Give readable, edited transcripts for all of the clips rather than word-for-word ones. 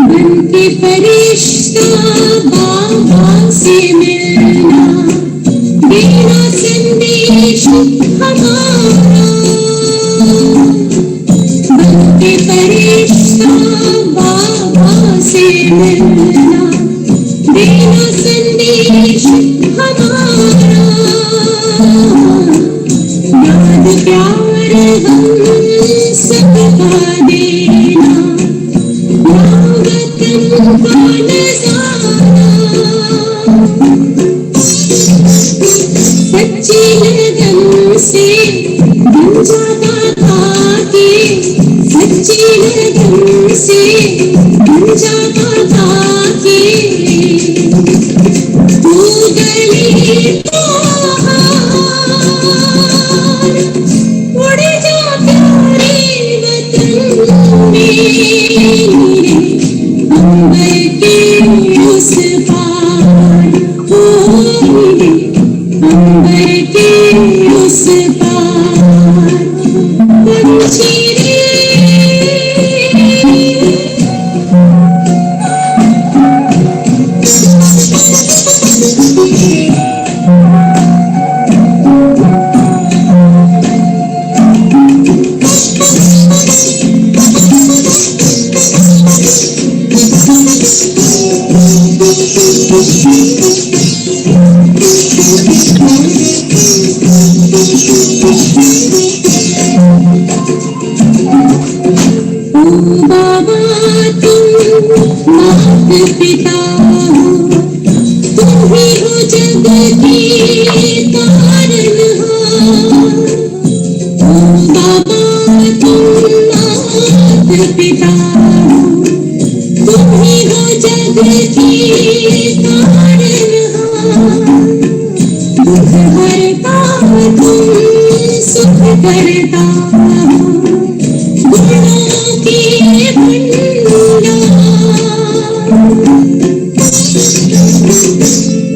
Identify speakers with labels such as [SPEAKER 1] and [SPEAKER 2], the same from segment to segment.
[SPEAKER 1] बनके फरिश्ता बाबा से मिलना, देना संदेश हमारा। बनके फरिश्ता बाबा से मिलना, देना संदेश हमारा। याद प्यार हम सबका देना, वतन का नज़ारा। सच्ची लगन से बन जाता था कि, सच्ची लगन से बन जाता था कि, तू गली तो हार उड़ जा प्यारे वतन में, अंबर के उस पार, हो अंबर के उस पार। पंछी रे बाबा तुम मात पिता हो, तुम ही हो जग के तारनहार। बाबा तुम मात पिता हो, तुम ही हो जग के तारनहार। दुख हरता तुम सुख करता हो, गुणों के भंडार।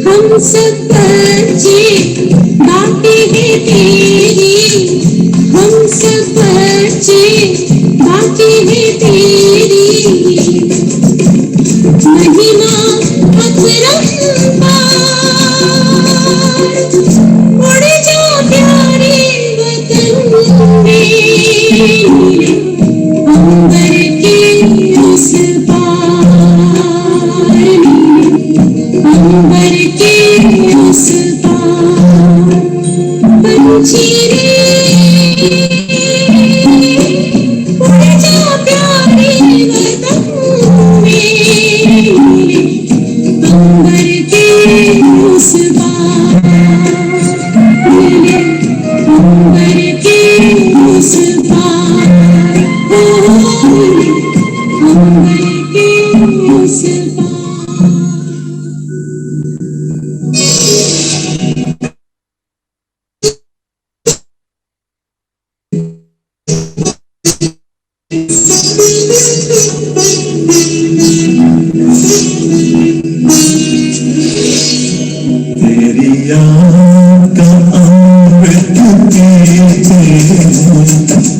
[SPEAKER 1] हम सब बच्चे बातें हैं तेरी, हम सब बच्चे बातें हैं तेरी। महिमा अपरंपार, उड़ जा प्यारे वतन में, अंबर के उस पार, अंबर के उस पार। पंछी रे उड़ जा प्यारे वतन में, अंबर के उस पार, अंबर के उस पार, अंबर के उस पार।
[SPEAKER 2] तेरी याद का अमृत पीते हैं,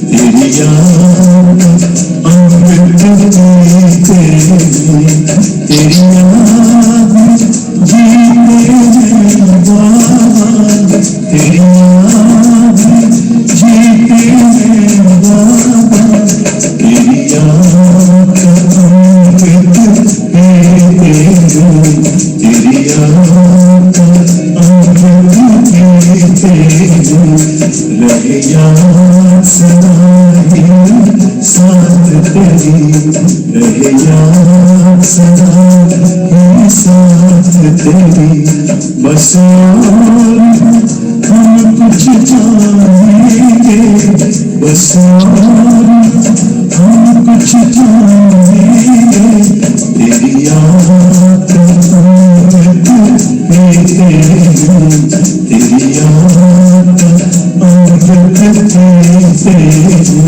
[SPEAKER 2] तेरी याद का अमृत पीते हैं, तेरी याद जीते हैं बाबा, तेरी याद जीते हैं बाबा। तेरी याद का अमृत पीते हैं, तेरी याद का अमृत पीते हैं। रहे याद सदा ही साथ तेरी, रहे याद सदा ही साथ तेरी। बस और हम कुछ जानेंगे बस और हम कुछ जानेंगे तेरी याद अमृत पीते हैं तेरी याद अमृत पीते हैं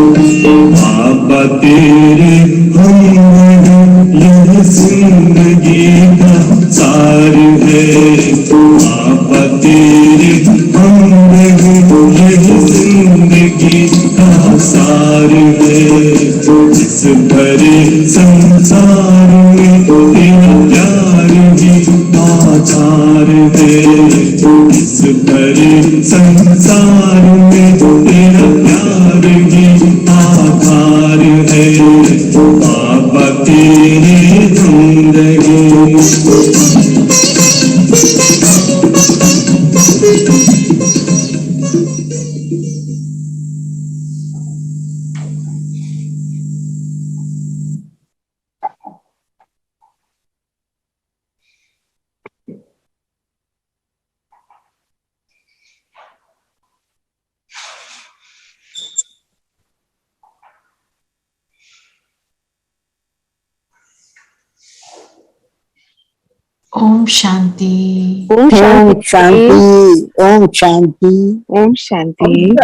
[SPEAKER 2] बाबा तेरे यह जिंदगी का सार है बाबा तेरे यह जिंदगी का सार है इस भरे संसार में तेरा प्यार ही आधार है इस भरे संसार में तेरा प्यार ही आधार है बाबा तेरी जिंदगी
[SPEAKER 1] ओम शांति।
[SPEAKER 3] ओम शांति। ओम शांति।
[SPEAKER 4] ओम शांति।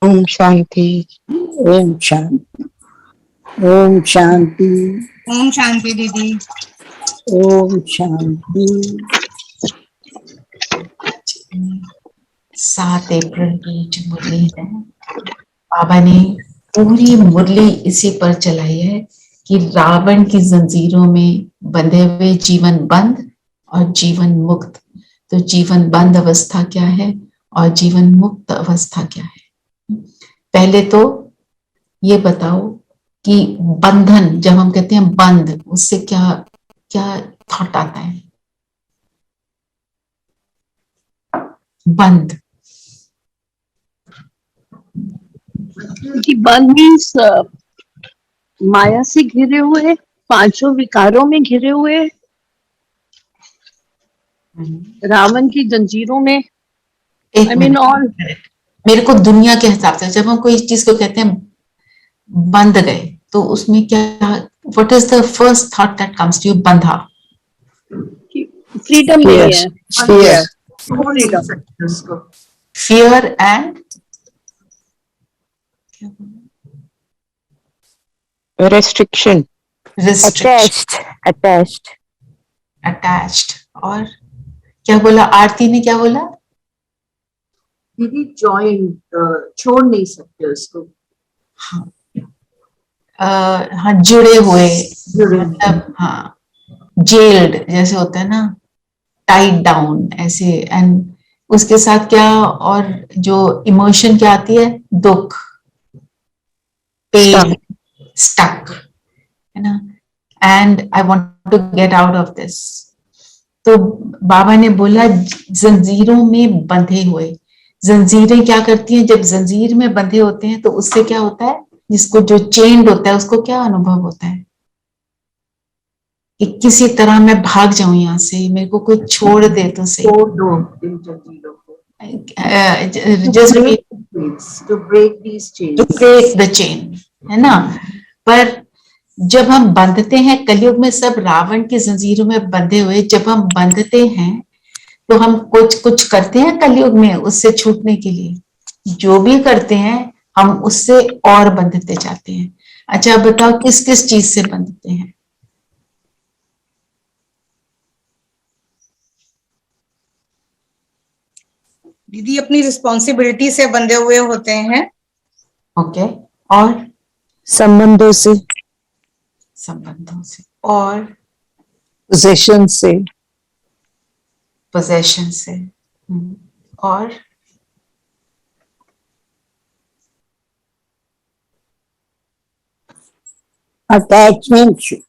[SPEAKER 3] ओम शांति।
[SPEAKER 4] ओम शांति। ओम शांति।
[SPEAKER 5] ओम शांति दीदी।
[SPEAKER 4] ओम शांति।
[SPEAKER 6] 7 अप्रैल की जो मुरली है, बाबा ने पूरी मुरली इसी पर चलाई है कि रावण की जंजीरों में बंधे हुए जीवन बंद और जीवन मुक्त। तो जीवन बंद अवस्था क्या है और जीवन मुक्त अवस्था क्या है? पहले तो ये बताओ कि बंधन, जब हम कहते हैं बंद, उससे क्या क्या थॉट आता है? बंद,
[SPEAKER 3] कि बंद मीन्स माया से घिरे हुए, पांचों विकारों में घिरे हुए, रावण की जंजीरों में।
[SPEAKER 6] एक
[SPEAKER 3] I mean,
[SPEAKER 6] मिनट,
[SPEAKER 3] और
[SPEAKER 6] मेरे को दुनिया के हिसाब से जब हम कोई चीज को कहते हैं बंध गए, तो उसमें क्या, what is the first thought that comes to you? बंधा,
[SPEAKER 3] फ्रीडम नहीं है।
[SPEAKER 4] Fear.
[SPEAKER 3] Freedom,
[SPEAKER 6] fear and
[SPEAKER 3] restriction,
[SPEAKER 6] restriction,
[SPEAKER 3] attached.
[SPEAKER 6] Attached. और क्या बोला आरती ने, क्या बोला?
[SPEAKER 7] दीदी जॉइंट, छोड़ नहीं सकते उसको।
[SPEAKER 6] हाँ, जुड़े हुए, मतलब हाँ, जेल्ड जैसे होता है ना, टाइड डाउन ऐसे। एंड उसके साथ क्या, और जो इमोशन क्या आती है? दुख, पेन, स्टक, है ना। And I want to get out of this. तो बाबा ने बोला जंजीरों में बंधे हुए। जंजीरें क्या करती हैं? जब जंजीर में बंधे होते हैं तो उससे क्या होता है? जिसको जो चेन्ड होता है उसको क्या अनुभव होता है? कि किसी तरह मैं भाग जाऊं यहाँ से, मेरे को कोई छोड़ दे तो सही।
[SPEAKER 7] छोड़ दो इन जंजीरों को।
[SPEAKER 6] Just
[SPEAKER 7] To break these chains.
[SPEAKER 6] To break the chain, है ना। पर जब हम बंधते हैं, कलयुग में सब रावण की जंजीरों में बंधे हुए, जब हम बंधते हैं तो हम कुछ कुछ करते हैं कलयुग में उससे छूटने के लिए। जो भी करते हैं हम उससे और बंधते जाते हैं। अच्छा बताओ, किस किस चीज से बंधते हैं?
[SPEAKER 5] दीदी अपनी रिस्पॉन्सिबिलिटी से बंधे हुए होते हैं।
[SPEAKER 6] ओके, और
[SPEAKER 4] संबंधों से,
[SPEAKER 6] संबंधों से, और
[SPEAKER 4] पोजेशन से,
[SPEAKER 6] पोजेशन से, और
[SPEAKER 4] अटैचमेंट से।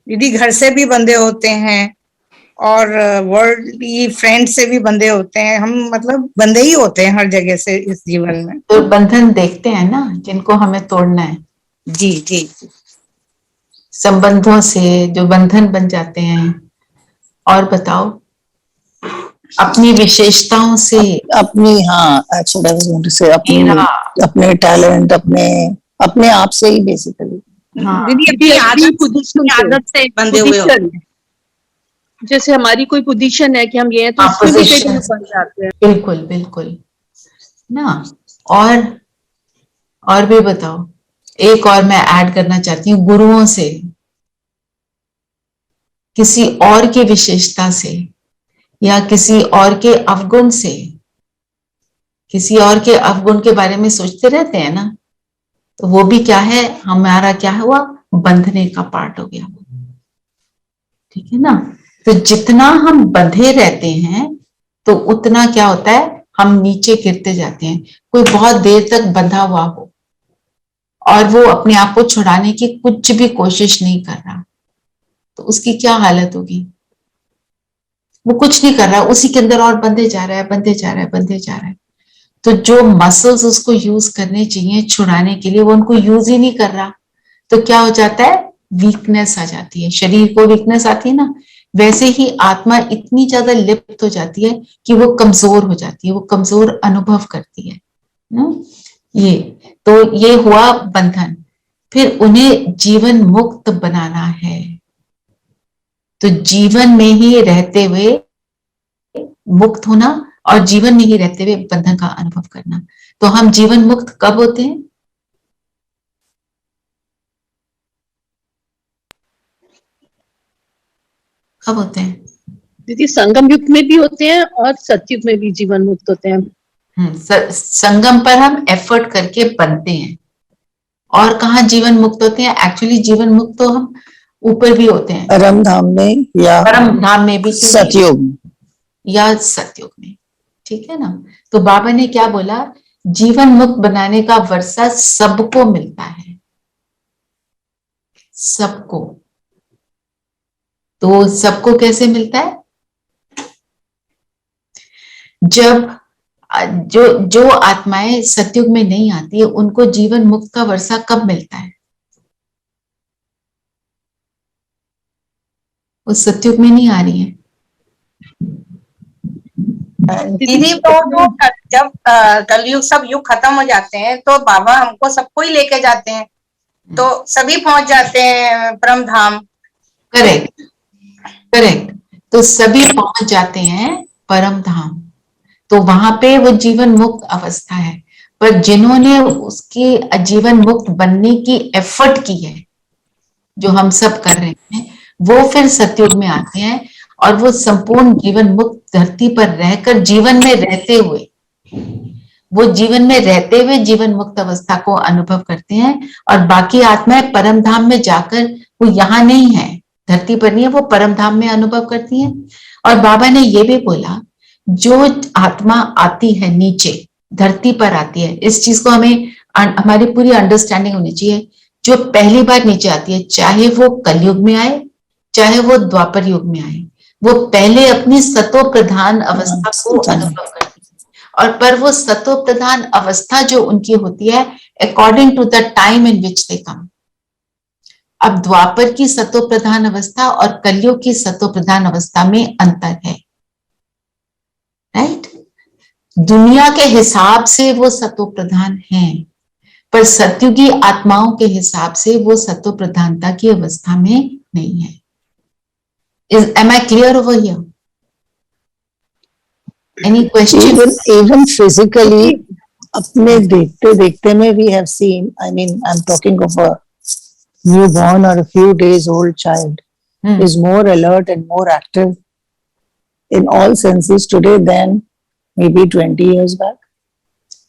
[SPEAKER 5] दीदी घर से भी बंधे होते हैं और वर्ल्डली फ्रेंड से भी बंधे होते हैं। हम मतलब बंधे ही होते हैं हर जगह से इस जीवन में।
[SPEAKER 6] तो बंधन देखते हैं ना जिनको हमें तोड़ना है।
[SPEAKER 5] जी जी।
[SPEAKER 6] संबंधों से जो बंधन बन जाते हैं। और बताओ, अपनी विशेषताओं से,
[SPEAKER 4] अपनी, हाँ, से अपनी,
[SPEAKER 6] मेरा,
[SPEAKER 4] अपने टैलेंट, अपने अपने आप से ही बेसिकली।
[SPEAKER 6] हाँ,
[SPEAKER 5] दीदी अपनी आदत से बंधे हुए होते हैं।
[SPEAKER 3] जैसे हमारी कोई पोजीशन है कि हम ये हैं, तो
[SPEAKER 6] हाँ,
[SPEAKER 3] उसमें भी कई
[SPEAKER 6] position।
[SPEAKER 3] लोग बन जाते हैं।
[SPEAKER 6] बिल्कुल बिल्कुल ना। और भी बताओ, एक और मैं ऐड करना चाहती हूँ, गुरुओं से, किसी और की विशेषता से, या किसी और के अवगुण से। किसी और के अवगुण के बारे में सोचते रहते हैं ना, तो वो भी क्या है, हमारा क्या हुआ, बंधने का पार्ट हो गया। ठीक है ना। तो जितना हम बंधे रहते हैं तो उतना क्या होता है, हम नीचे गिरते जाते हैं। कोई बहुत देर तक बंधा हुआ हो और वो अपने आप को छुड़ाने की कुछ भी कोशिश नहीं कर रहा, तो उसकी क्या हालत होगी? वो कुछ नहीं कर रहा, उसी के अंदर और बंधे जा रहा है, बंधे जा रहा है, बंधे जा रहा है। तो जो मसल्स उसको यूज करने चाहिए छुड़ाने के लिए, वो उनको यूज ही नहीं कर रहा। तो क्या हो जाता है, वीकनेस आ जाती है। शरीर को वीकनेस आती है ना, वैसे ही आत्मा इतनी ज्यादा लिप्त हो जाती है कि वो कमजोर हो जाती है, वो कमजोर अनुभव करती है ना? ये तो ये हुआ बंधन। फिर उन्हें जीवन मुक्त बनाना है। तो जीवन में ही रहते हुए मुक्त होना, और जीवन में ही रहते हुए बंधन का अनुभव करना। तो हम जीवन मुक्त कब होते हैं? कब होते हैं?
[SPEAKER 3] दीदी संगम युग में भी होते हैं और सतयुग में भी जीवन मुक्त होते हैं।
[SPEAKER 6] संगम पर हम एफर्ट करके बनते हैं। और कहाँ जीवन मुक्त होते हैं? एक्चुअली जीवन मुक्त तो हम ऊपर भी होते हैं,
[SPEAKER 4] परम धाम में या
[SPEAKER 6] परम धाम में भी,
[SPEAKER 4] सतयुग में
[SPEAKER 6] या सतयुग में। ठीक है ना? तो बाबा ने क्या बोला? जीवन मुक्त बनाने का वर्षा सबको मिलता है, सबको। तो सबको कैसे मिलता है? जब जो आत्माएं सतयुग में नहीं आती है उनको जीवन मुक्त का वर्षा कब मिलता है? वो सतयुग में नहीं आ रही है।
[SPEAKER 5] दीदी तो जब कलयुग सब युग खत्म हो जाते हैं तो बाबा हमको सबको ही लेके जाते हैं, तो सभी पहुंच जाते हैं परम धाम।
[SPEAKER 6] Correct, correct. तो सभी पहुंच जाते हैं परम धाम, तो वहां पे वो जीवन मुक्त अवस्था है। पर जिन्होंने उसके जीवन मुक्त बनने की एफर्ट की है, जो हम सब कर रहे हैं, वो फिर सतयुग में आते हैं और वो संपूर्ण जीवन मुक्त धरती पर रहकर जीवन में रहते हुए, वो जीवन में रहते हुए जीवन मुक्त अवस्था को अनुभव करते हैं। और बाकी आत्माएं परम धाम में जाकर, वो यहाँ नहीं है, धरती पर नहीं है, वो परम धाम में अनुभव करती हैं। और बाबा ने ये भी बोला, जो आत्मा आती है नीचे धरती पर आती है, इस चीज को हमें हमारी पूरी अंडरस्टैंडिंग होनी चाहिए। जो पहली बार नीचे आती है, चाहे वो कलयुग में आए चाहे वो द्वापर युग में आए, वो पहले अपनी सतो प्रधान अवस्था को अनुभव करती है। और पर वो सतो प्रधान अवस्था जो उनकी होती है according to the time in which they come. अब द्वापर की सतो प्रधान अवस्था और कलयुग की सतो प्रधान अवस्था में अंतर है, राइट? दुनिया के हिसाब से वो सतो प्रधान हैं, पर सतयुगी आत्माओं के हिसाब से वो सतो प्रधानता की अवस्था में नहीं है। Am I clear over here? Any questions?
[SPEAKER 4] Even physically, अपने देखते देखते में we have seen, I mean, I'm talking of a newborn or a few days old child is more alert and more active in all senses today than maybe 20 years back.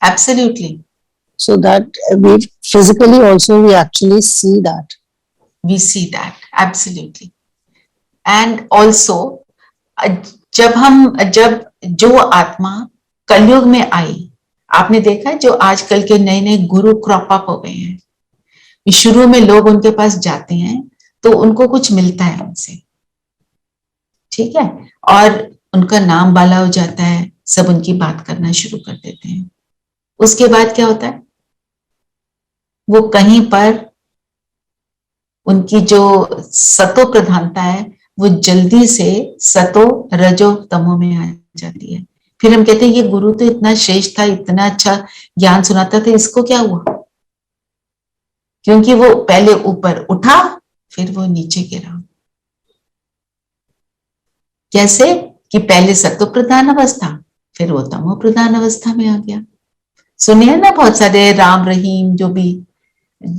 [SPEAKER 6] Absolutely.
[SPEAKER 4] So that we physically also we actually see that.
[SPEAKER 6] We see that, absolutely. And also, जब जो आत्मा कलयुग में आई, आपने देखा है जो आजकल के नए नए गुरु क्रॉप अप हो गए हैं, शुरू में लोग उनके पास जाते हैं तो उनको कुछ मिलता है उनसे, ठीक है, और उनका नाम बाला हो जाता है, सब उनकी बात करना शुरू कर देते हैं। उसके बाद क्या होता है? वो कहीं पर उनकी जो सतो प्रधानता है वो जल्दी से सतो रजो तमो में आ जाती है। फिर हम कहते हैं ये गुरु तो इतना श्रेष्ठ था, इतना अच्छा ज्ञान सुनाता था, इसको क्या हुआ? क्योंकि वो पहले ऊपर उठा फिर वो नीचे गिरा। कैसे? कि पहले सतो प्रधान अवस्था, फिर वो तमो प्रधान अवस्था में आ गया। सुनिए ना बहुत सारे राम रहीम, जो भी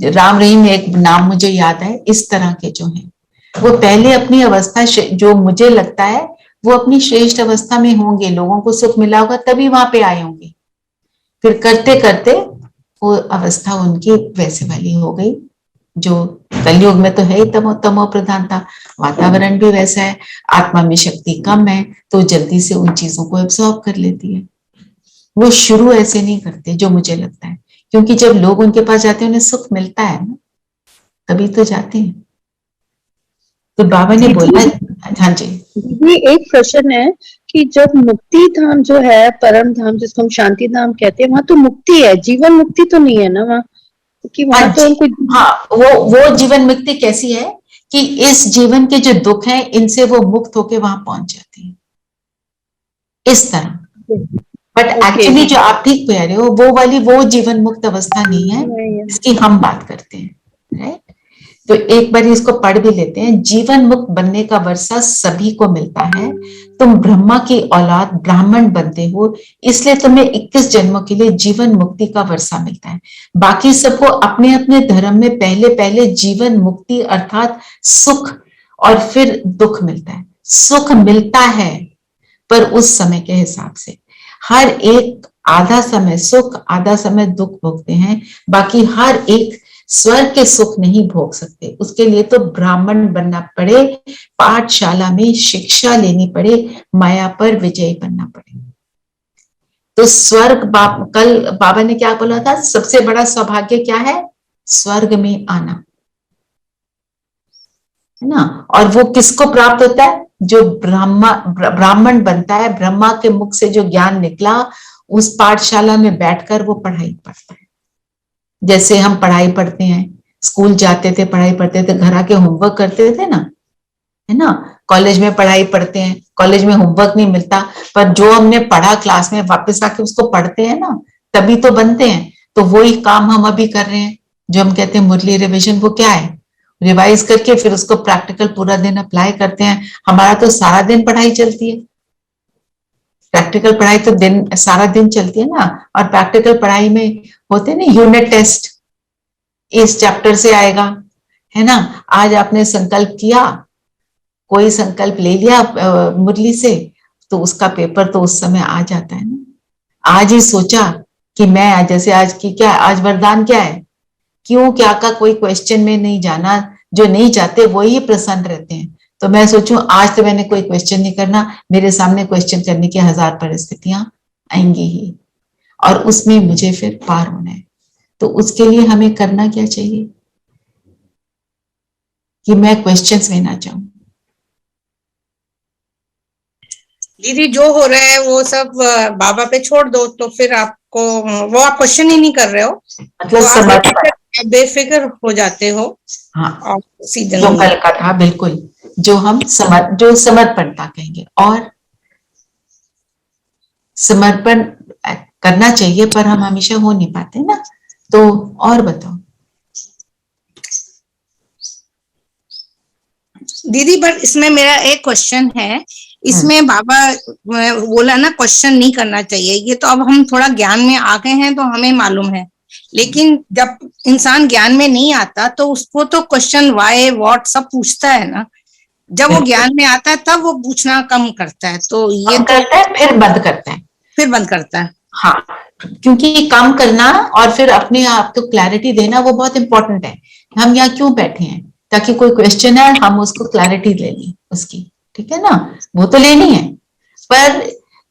[SPEAKER 6] राम रहीम एक नाम मुझे याद है, इस तरह के जो हैं, वो पहले अपनी अवस्था, जो मुझे लगता है वो अपनी श्रेष्ठ अवस्था में होंगे, लोगों को सुख मिला होगा तभी वहां पे आए होंगे, फिर करते करते वो अवस्था उनकी वैसे वाली हो गई। जो कलयुग में तो है ही तमो प्रधानता, वातावरण भी वैसा है, आत्मा में शक्ति कम है तो जल्दी से उन चीजों को एब्सॉर्ब कर लेती है। वो शुरू ऐसे नहीं करते जो मुझे लगता है, क्योंकि जब लोग उनके पास जाते हैं उन्हें सुख मिलता है ना, तभी तो जाते हैं। तो बाबा ने बोला, हाँ जी।
[SPEAKER 3] ये एक प्रश्न है कि जब मुक्ति धाम जो है, परम धाम जिसको हम शांति धाम कहते हैं, वहां तो मुक्ति है, जीवन मुक्ति तो नहीं है ना वहाँ, क्योंकि वहां तो उनको,
[SPEAKER 6] हाँ, वो जीवन मुक्ति कैसी है कि इस जीवन के जो दुख हैं इनसे वो मुक्त होके वहां पहुंच जाती है, इस तरह। बट एक्चुअली जो आप ठीक कह रहे हो वो वाली वो जीवन मुक्त अवस्था नहीं है जिसकी हम बात करते हैं, राइट? तो एक बार इसको पढ़ भी लेते हैं। जीवन मुक्त बनने का वर्षा सभी को मिलता है। तुम ब्रह्मा की औलाद ब्राह्मण बनते हो, इसलिए तुम्हें 21 जन्मों के लिए जीवन मुक्ति का वर्षा मिलता है। बाकी सबको अपने अपने धर्म में पहले पहले जीवन मुक्ति अर्थात सुख और फिर दुख मिलता है। सुख मिलता है पर उस समय के हिसाब से। हर एक आधा समय सुख आधा समय दुख भोगते हैं, बाकी हर एक स्वर्ग के सुख नहीं भोग सकते। उसके लिए तो ब्राह्मण बनना पड़े, पाठशाला में शिक्षा लेनी पड़े, माया पर विजयी बनना पड़े। तो स्वर्ग कल बाबा ने क्या बोला था, सबसे बड़ा सौभाग्य क्या है, स्वर्ग में आना, है ना। और वो किसको प्राप्त होता है, जो ब्राह्मण बनता है, ब्रह्मा के मुख से जो ज्ञान निकला, उस पाठशाला में बैठकर वो पढ़ाई पढ़ता है। जैसे हम पढ़ाई पढ़ते हैं, स्कूल जाते थे, पढ़ाई पढ़ते थे, घर आके होमवर्क करते थे ना, है ना। कॉलेज में पढ़ाई पढ़ते हैं, कॉलेज में होमवर्क नहीं मिलता, पर जो हमने पढ़ा क्लास में वापस आके उसको पढ़ते हैं ना, तभी तो बनते हैं। तो वही काम हम अभी कर रहे हैं, जो हम कहते हैं मुरली रिविजन। वो क्या है, रिवाइज करके फिर उसको प्रैक्टिकल पूरा दिन अप्लाई करते हैं। हमारा तो सारा दिन पढ़ाई चलती है, प्रैक्टिकल पढ़ाई तो दिन सारा दिन चलती है ना। और प्रैक्टिकल पढ़ाई में होते ना यूनिट टेस्ट, इस चैप्टर से आएगा, है ना। आज आपने संकल्प किया, कोई संकल्प ले लिया मुरली से, तो उसका पेपर तो उस समय आ जाता है ना। आज ही सोचा कि मैं जैसे आज की क्या, आज वरदान क्या है, क्यों क्या का कोई क्वेश्चन में नहीं जाना। जो नहीं जाते वही प्रसन्न रहते हैं। तो मैं सोचूं आज तो मैंने कोई क्वेश्चन नहीं करना, मेरे सामने क्वेश्चन करने की 1000 परिस्थितियां आएंगी ही, और उसमें मुझे फिर पार होना है। तो उसके लिए हमें करना क्या चाहिए कि मैं क्वेश्चंस में ना जाऊं।
[SPEAKER 5] दीदी जो हो रहा है वो सब बाबा पे छोड़ दो, तो फिर आपको वो आप क्वेश्चन ही नहीं कर रहे हो,
[SPEAKER 6] मतलब
[SPEAKER 5] तो आप बेफिक्र हो जाते हो।
[SPEAKER 6] हाँ,
[SPEAKER 5] और सीधे
[SPEAKER 6] जो कल का था, बिल्कुल, जो हम जो समर्पणता कहेंगे। और समर्पण करना चाहिए, पर हम हमेशा हो नहीं पाते ना। तो और बताओ
[SPEAKER 5] दीदी। पर इसमें मेरा एक क्वेश्चन है, इसमें बाबा बोला ना क्वेश्चन नहीं करना चाहिए, ये तो अब हम थोड़ा ज्ञान में आ गए हैं तो हमें मालूम है, लेकिन जब इंसान ज्ञान में नहीं आता तो उसको तो क्वेश्चन वाई व्हाट सब पूछता है ना। जब वो ज्ञान में आता है तब वो पूछना कम करता है, तो ये तो
[SPEAKER 6] करता है, फिर बंद करता है,
[SPEAKER 5] फिर बंद करता है।
[SPEAKER 6] हाँ, क्योंकि काम करना और फिर अपने आप को क्लैरिटी देना वो बहुत इंपॉर्टेंट है। हम यहाँ क्यों बैठे हैं, ताकि कोई क्वेश्चन है हम उसको क्लैरिटी ले लें उसकी, ठीक है ना। वो तो लेनी है, पर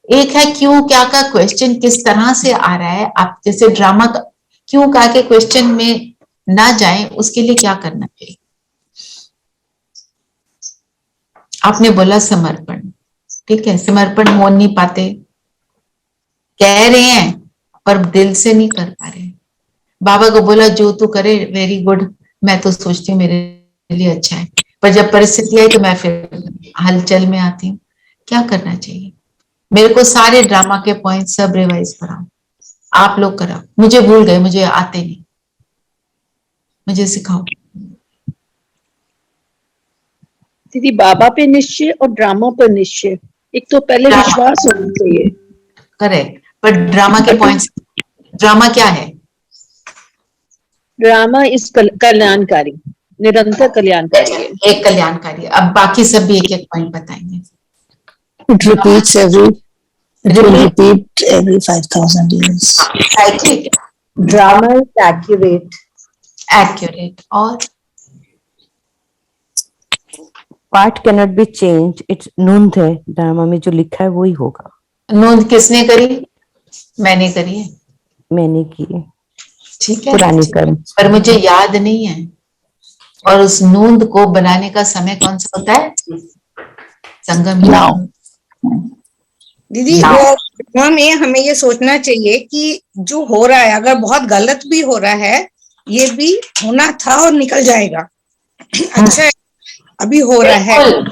[SPEAKER 6] एक है क्यों क्या का क्वेश्चन किस तरह से आ रहा है। आप जैसे ड्रामा का क्यों का के क्वेश्चन में ना जाएं, उसके लिए क्या करना चाहिए। आपने बोला समर्पण, ठीक है, समर्पण हो नहीं पाते, कह रहे हैं पर दिल से नहीं कर पा रहे। बाबा को बोला जो तू करे वेरी गुड, मैं तो सोचती हूँ मेरे लिए अच्छा है, पर जब परिस्थिति आई तो मैं फिर हलचल में आती हूँ। क्या करना चाहिए। मेरे को सारे ड्रामा के पॉइंट सब रिवाइज कराओ, आप लोग कराओ, मुझे भूल गए, मुझे आते नहीं, मुझे सिखाओ।
[SPEAKER 3] दीदी बाबा पे निश्चय और ड्रामा पर निश्चय, एक तो पहले विश्वास होना चाहिए।
[SPEAKER 6] करेक्ट, पर ड्रामा के पॉइंट्स, ड्रामा क्या है।
[SPEAKER 3] ड्रामा इस कल्याणकारी, निरंतर कल्याणकारी है।
[SPEAKER 6] एक कल्याणकारी। अब बाकी सब भी एक एक पॉइंट बताएंगे।
[SPEAKER 4] It repeats it will repeat every 5,000 years.
[SPEAKER 6] Cyclic,
[SPEAKER 7] Drama is accurate.
[SPEAKER 6] Accurate. और
[SPEAKER 8] part cannot be change, it's नूंद है ड्रामा में, जो लिखा है वही होगा।
[SPEAKER 6] नूंद किसने करी, मैंने करी है,
[SPEAKER 8] मैंने की है,
[SPEAKER 6] ठीक है,
[SPEAKER 8] पुरानी कर्म।
[SPEAKER 6] पर मुझे याद नहीं है। और उस नूंद को बनाने का समय कौन सा होता है, संगम नाउ।
[SPEAKER 5] दीदी वो हमें ये सोचना चाहिए कि जो हो रहा है अगर बहुत गलत भी हो रहा है, ये भी होना था और निकल जाएगा। अच्छा अभी हो रहा है,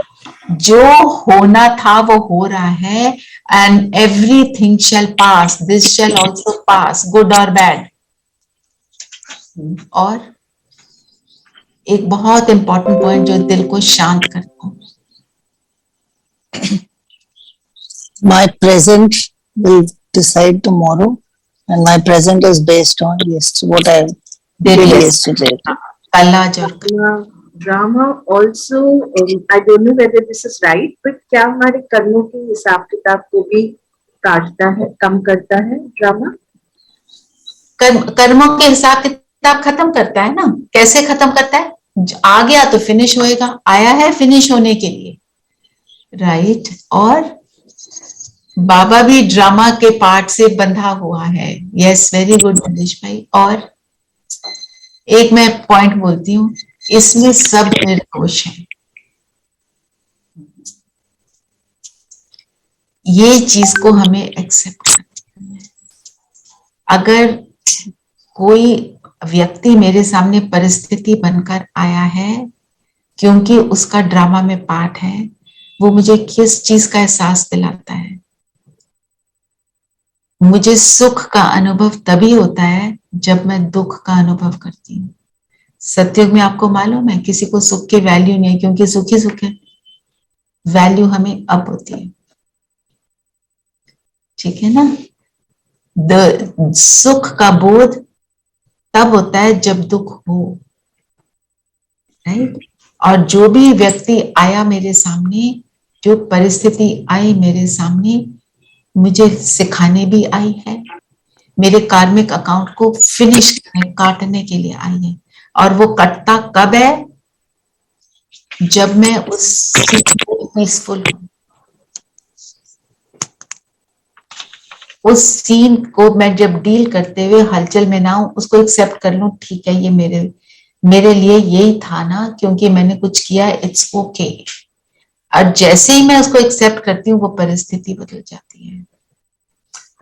[SPEAKER 6] जो होना था वो हो रहा है, and everything shall pass, this shall also pass, good और बैड। और एक बहुत इंपॉर्टेंट पॉइंट जो दिल को शांत करता हूँ.
[SPEAKER 4] My present will decide tomorrow, and my present is based on what I did yesterday.
[SPEAKER 6] कल आज और
[SPEAKER 7] Drama also, I don't know whether this is right, but क्या हमारे कर्मों के हिसाब किताब को भी काटता है, कम करता है ड्रामा?
[SPEAKER 6] कर्मों के हिसाब किताब खत्म करता है ना. कैसे खत्म करता है? आ गया तो फिनिश होएगा, आया है फिनिश होने के लिए, राइट. और बाबा भी ड्रामा के पार्ट से बंधा हुआ है. यस, वेरी गुड मनीष भाई. और एक मैं पॉइंट बोलती हूँ, इसमें सब निर्दोष है. ये चीज को हमें एक्सेप्ट करना है. अगर कोई व्यक्ति मेरे सामने परिस्थिति बनकर आया है क्योंकि उसका ड्रामा में पार्ट है, वो मुझे किस चीज का एहसास दिलाता है? मुझे सुख का अनुभव तभी होता है जब मैं दुख का अनुभव करती हूँ. सत्युग में आपको मालूम है किसी को सुख की वैल्यू नहीं है, क्योंकि सुख ही सुख है. वैल्यू हमें अब होती है, ठीक है ना. सुख का बोध तब होता है जब दुख हो, राइट. और जो भी व्यक्ति आया मेरे सामने, जो परिस्थिति आई मेरे सामने, मुझे सिखाने भी आई है, मेरे कार्मिक अकाउंट को फिनिश करने, काटने के लिए आई है. और वो कटता कब है? जब मैं उस पीसफुल हूं, उस सीन को मैं जब डील करते हुए हलचल में ना हूं, उसको एक्सेप्ट कर लूं, ठीक है ये मेरे लिए यही था ना, क्योंकि मैंने कुछ किया, इट्स ओके. और जैसे ही मैं उसको एक्सेप्ट करती हूँ वो परिस्थिति बदल जाती है.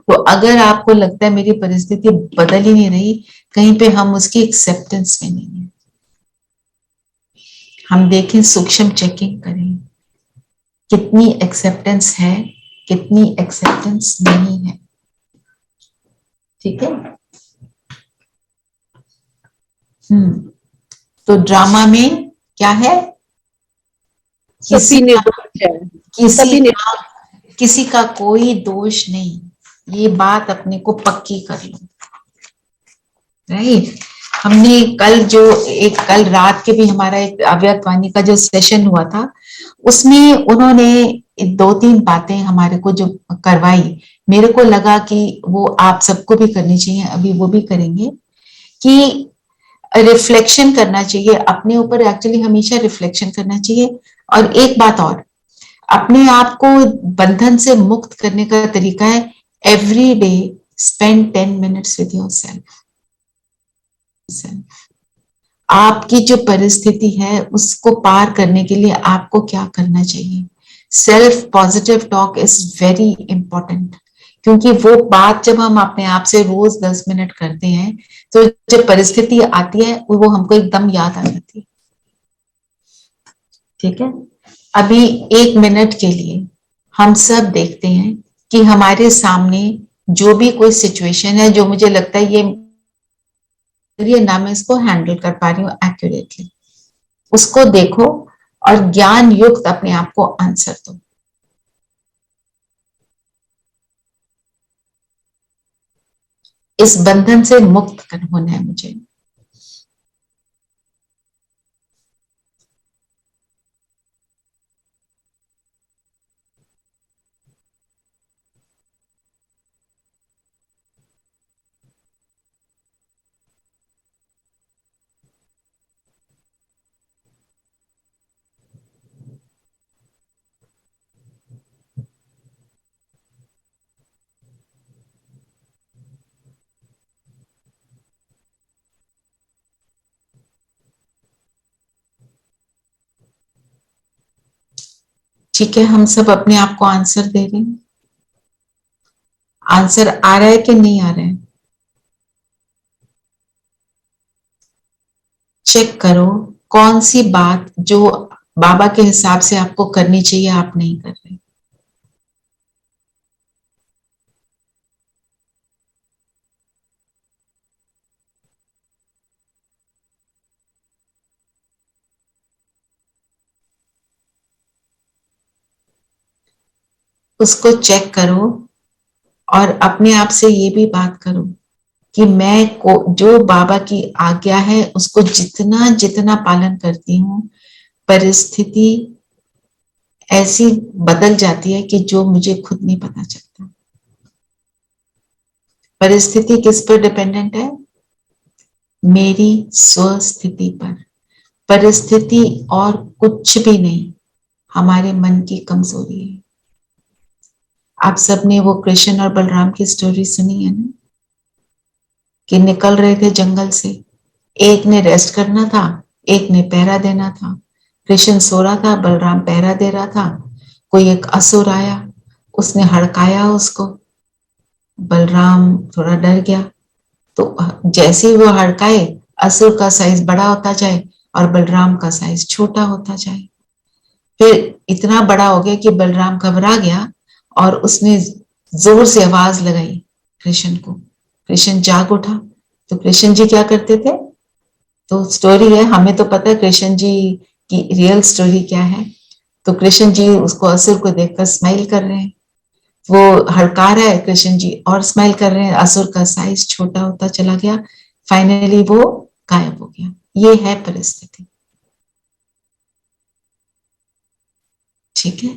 [SPEAKER 6] तो अगर आपको लगता है मेरी परिस्थिति बदल ही नहीं रही, कहीं पे हम उसकी एक्सेप्टेंस में नहीं है. हम देखें, सूक्ष्म चेकिंग करें, कितनी एक्सेप्टेंस है, कितनी एक्सेप्टेंस नहीं है. ठीक है. तो ड्रामा में क्या है?
[SPEAKER 3] सभी निर्दोष है, सभी
[SPEAKER 6] किसी का कोई दोष नहीं. ये बात अपने को पक्की कर लो, राइट. हमने कल रात के भी हमारा एक अव्यक्त वाणी का जो सेशन हुआ था, उसमें उन्होंने 2-3 बातें हमारे को जो करवाई, मेरे को लगा कि वो आप सबको भी करनी चाहिए. अभी वो भी करेंगे कि रिफ्लेक्शन करना चाहिए अपने ऊपर. एक्चुअली हमेशा रिफ्लेक्शन करना चाहिए. और एक बात और, अपने आप को बंधन से मुक्त करने का तरीका है, every day spend 10 minutes with yourself. आपकी जो परिस्थिति है उसको पार करने के लिए आपको क्या करना चाहिए? Self positive talk is very important. क्योंकि वो बात जब हम अपने आप से रोज 10 मिनट करते हैं, तो जब परिस्थिति आती है वो हमको एकदम याद आ जाती है. ठीक है. अभी 1 मिनट के लिए हम सब देखते हैं कि हमारे सामने जो भी कोई सिचुएशन है जो मुझे लगता है ये ना मैं इसको हैंडल कर पा रही हूँ एक्यूरेटली, उसको देखो और ज्ञान युक्त अपने आप को आंसर दो. इस बंधन से मुक्त होना है मुझे. ठीक है, हम सब अपने आप को आंसर दे रहे हैं. आंसर आ रहा है कि नहीं आ रहा है? चेक करो कौन सी बात जो बाबा के हिसाब से आपको करनी चाहिए आप नहीं कर रहे. उसको चेक करो और अपने आप से ये भी बात करो कि जो बाबा की आज्ञा है उसको जितना जितना पालन करती हूँ, परिस्थिति ऐसी बदल जाती है कि जो मुझे खुद नहीं पता चलता। परिस्थिति किस पर डिपेंडेंट है? मेरी स्वस्थिति पर। परिस्थिति और कुछ भी नहीं, हमारे मन की कमजोरी है। आप सबने वो कृष्ण और बलराम की स्टोरी सुनी है ना, कि निकल रहे थे जंगल से, एक ने रेस्ट करना था, एक ने पहरा देना था। कृष्ण सो रहा था, बलराम पहरा दे रहा था। कोई एक असुर आया, उसने हड़काया उसको। बलराम थोड़ा डर गया, तो जैसे ही वो हड़काए, असुर का साइज बड़ा होता जाए और बलराम का साइज छोटा होता जाए। फिर इतना बड़ा हो गया कि बलराम घबरा गया और उसने जोर से आवाज लगाई कृष्ण को। कृष्ण जाग उठा। तो कृष्ण जी क्या करते थे? तो स्टोरी है, हमें तो पता है कृष्ण जी की रियल स्टोरी क्या है। तो कृष्ण जी उसको असुर को देखकर स्माइल कर रहे हैं, वो हड़का रहा है, कृष्ण जी और स्माइल कर रहे हैं, असुर का साइज छोटा होता चला गया, फाइनली वो गायब हो गया। ये है परिस्थिति। ठीक है,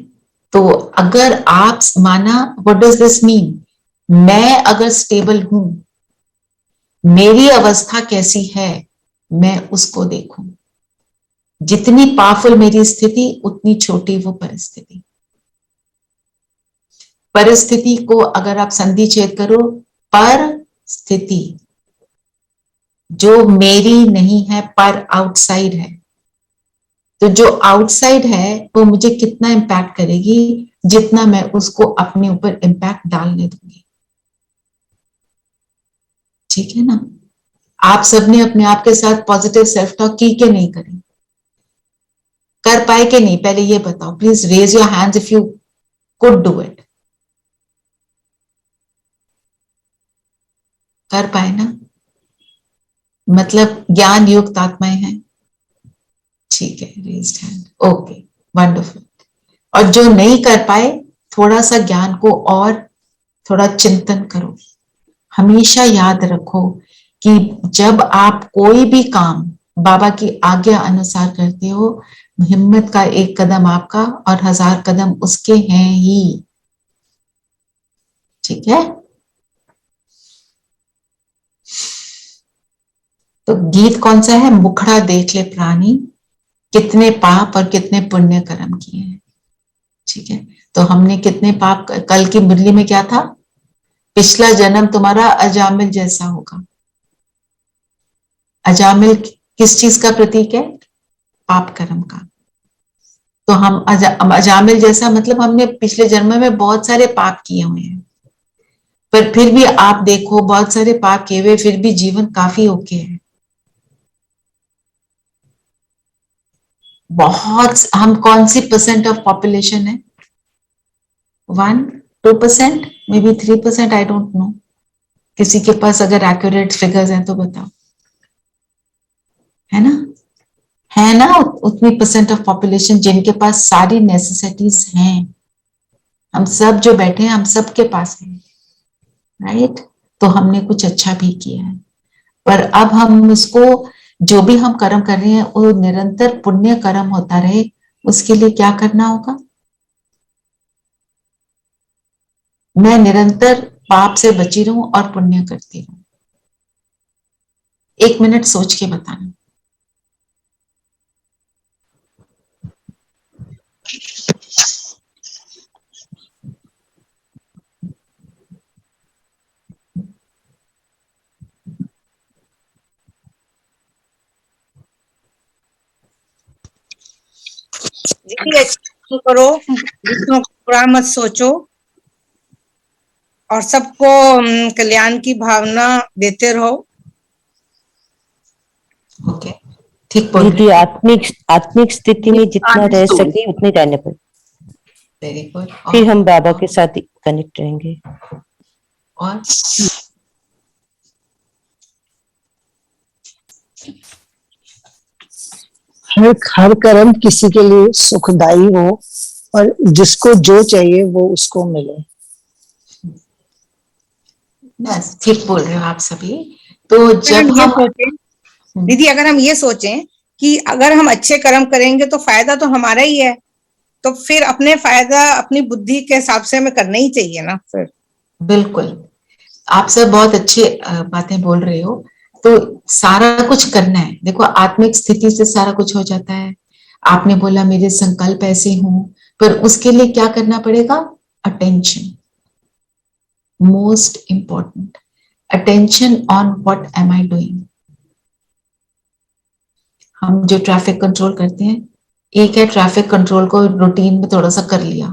[SPEAKER 6] तो अगर आप माना, व्हाट डज दिस मीन? मैं अगर स्टेबल हूं, मेरी अवस्था कैसी है, मैं उसको देखूं। जितनी पावरफुल मेरी स्थिति, उतनी छोटी वो परिस्थिति। परिस्थिति को अगर आप संधि छेद करो, पर स्थिति जो मेरी नहीं है, पर आउटसाइड है, तो जो आउटसाइड है वो मुझे कितना इंपैक्ट करेगी, जितना मैं उसको अपने ऊपर इंपैक्ट डालने दूंगी। ठीक है ना? आप सबने अपने आप के साथ पॉजिटिव सेल्फ टॉक की कि नहीं करी? कर पाए कि नहीं? पहले ये बताओ, please raise your hands if you could do it. कर पाए ना? मतलब ज्ञान युक्त आत्माएं हैं। ठीक है, रेज्ड हैंड। Okay, wonderful. और जो नहीं कर पाए, थोड़ा सा ज्ञान को और थोड़ा चिंतन करो। हमेशा याद रखो कि जब आप कोई भी काम बाबा की आज्ञा अनुसार करते हो, हिम्मत का एक कदम आपका और 1000 कदम उसके हैं ही। ठीक है? तो गीत कौन सा है? मुखड़ा देख ले प्राणी, कितने पाप और कितने पुण्य कर्म किए हैं। ठीक है, तो हमने कितने पाप, कल की मुरली में क्या था? पिछला जन्म तुम्हारा अजामिल जैसा होगा। अजामिल किस चीज का प्रतीक है? पाप कर्म का। तो हम अजामिल जैसा मतलब हमने पिछले जन्म में बहुत सारे पाप किए हुए हैं, पर फिर भी आप देखो, बहुत सारे पाप किए हुए फिर भी जीवन काफी ओके है। बहुत, हम कौन सी परसेंट ऑफ पॉपुलेशन है? 1-2%, may be 3%, I don't know. किसी के पास अगर एक्यूरेट फिगर्स हैं तो बताओ। है ना? है ना? उतनी परसेंट ऑफ पॉपुलेशन जिनके पास सारी नेसेसिटीज हैं। हम सब जो बैठे हैं, हम सब के पास है, राइट? तो हमने कुछ अच्छा भी किया है, पर अब हम उसको, जो भी हम कर्म कर रहे हैं वो निरंतर पुण्य कर्म होता रहे, उसके लिए क्या करना होगा? मैं निरंतर पाप से बची रहूं और पुण्य करती रहूं। 1 मिनट सोच के बताना।
[SPEAKER 5] देखिए, अच्छा करो, दूसरों को बुरा मत सोचो और सबको कल्याण की भावना देते रहो।
[SPEAKER 6] ओके, ठीक बोल रहे
[SPEAKER 8] दीदी, आत्मिक आत्मिक स्थिति में जितना रह सके उतने रहने पर,
[SPEAKER 6] वेरी गुड।
[SPEAKER 8] फिर हम बाबा के साथ कनेक्ट रहेंगे।
[SPEAKER 6] और
[SPEAKER 4] हर कर्म किसी के लिए सुखदायी हो, और जिसको जो चाहिए वो उसको मिले।
[SPEAKER 6] बस ठीक बोल रहे हो आप सभी। तो
[SPEAKER 5] अगर
[SPEAKER 6] जब
[SPEAKER 5] हम ये
[SPEAKER 6] हम
[SPEAKER 5] सोचें दीदी, अगर हम ये सोचें कि अगर हम अच्छे कर्म करेंगे तो फायदा तो हमारा ही है, तो फिर अपने फायदा अपनी बुद्धि के हिसाब से हमें करना ही चाहिए ना फिर।
[SPEAKER 6] बिल्कुल, आप सब बहुत अच्छे बातें बोल रहे हो। तो सारा कुछ करना है, देखो आत्मिक स्थिति से सारा कुछ हो जाता है। आपने बोला मेरे संकल्प ऐसे हों, पर उसके लिए क्या करना पड़ेगा? Attention, most important, attention on what am I doing. हम जो ट्रैफिक कंट्रोल करते हैं, एक है ट्रैफिक कंट्रोल को रूटीन में थोड़ा सा कर लिया,